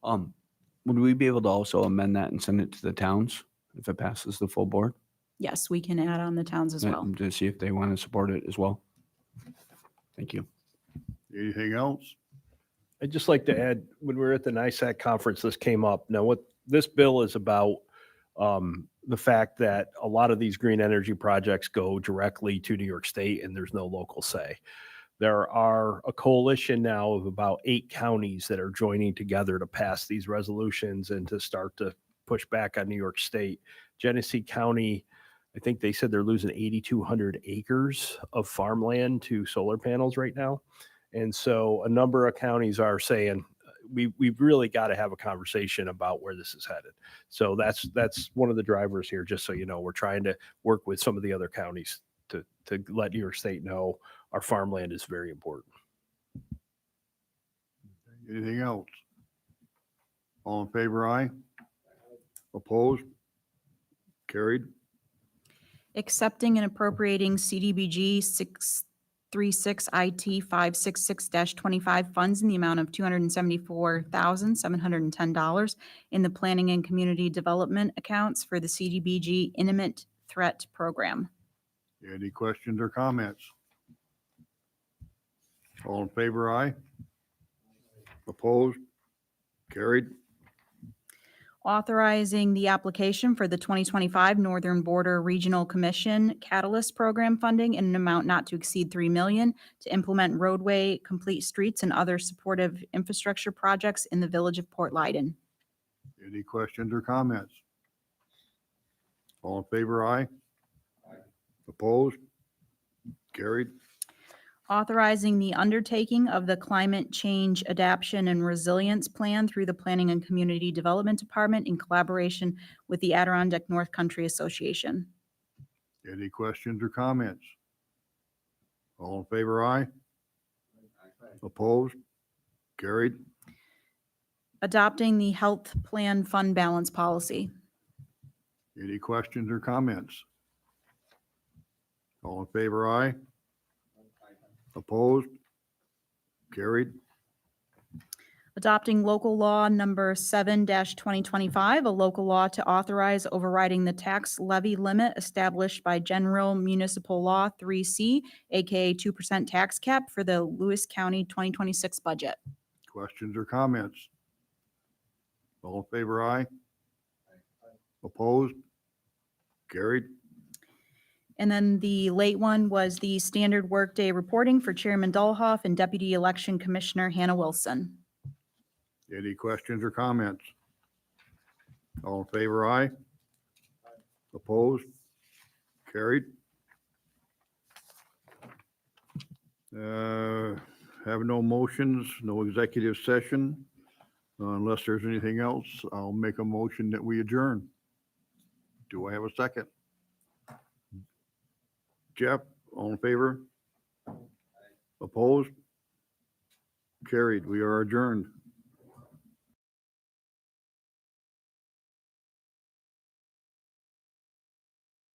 Would we be able to also amend that and send it to the towns if it passes the full board? Yes, we can add on the towns as well. To see if they want to support it as well. Thank you. Anything else? I'd just like to add, when we were at the NISAC conference, this came up. Now, what this bill is about, the fact that a lot of these green energy projects go directly to New York State and there's no local say. There are a coalition now of about 8 counties that are joining together to pass these resolutions and to start to push back on New York State. Genesee County, I think they said they're losing 8,200 acres of farmland to solar panels right now. And so a number of counties are saying, we've really got to have a conversation about where this is headed. So that's one of the drivers here, just so you know. We're trying to work with some of the other counties to let New York State know our farmland is very important. Anything else? All in favor, aye. Opposed? Carried. Accepting and appropriating CDBG 636 IT 566-25 funds in the amount of $274,710 in the Planning and Community Development accounts for the CDBG Imminent Threat Program. Any questions or comments? All in favor, aye. Opposed? Carried. Authorizing the application for the 2025 Northern Border Regional Commission Catalyst Program funding in an amount not to exceed $3 million to implement roadway, complete streets, and other supportive infrastructure projects in the village of Port Leiden. Any questions or comments? All in favor, aye. Opposed? Carried. Authorizing the undertaking of the Climate Change Adaptation and Resilience Plan through the Planning and Community Development Department in collaboration with the Adirondack North Country Association. Any questions or comments? All in favor, aye. Opposed? Carried. Adopting the Health Plan Fund Balance Policy. Any questions or comments? All in favor, aye. Opposed? Carried. Adopting local law number 7-2025, a local law to authorize overriding the tax levy limit established by General Municipal Law 3C, aka 2% tax cap for the Lewis County 2026 budget. Questions or comments? All in favor, aye. Opposed? Carried. And then the late one was the standard workday reporting for Chairman Dolhoff and Deputy Election Commissioner Hannah Wilson. Any questions or comments? All in favor, aye. Opposed? Carried. Have no motions, no executive session. Unless there's anything else, I'll make a motion that we adjourn. Do I have a second? Jeff, all in favor? Opposed? Carried. We are adjourned.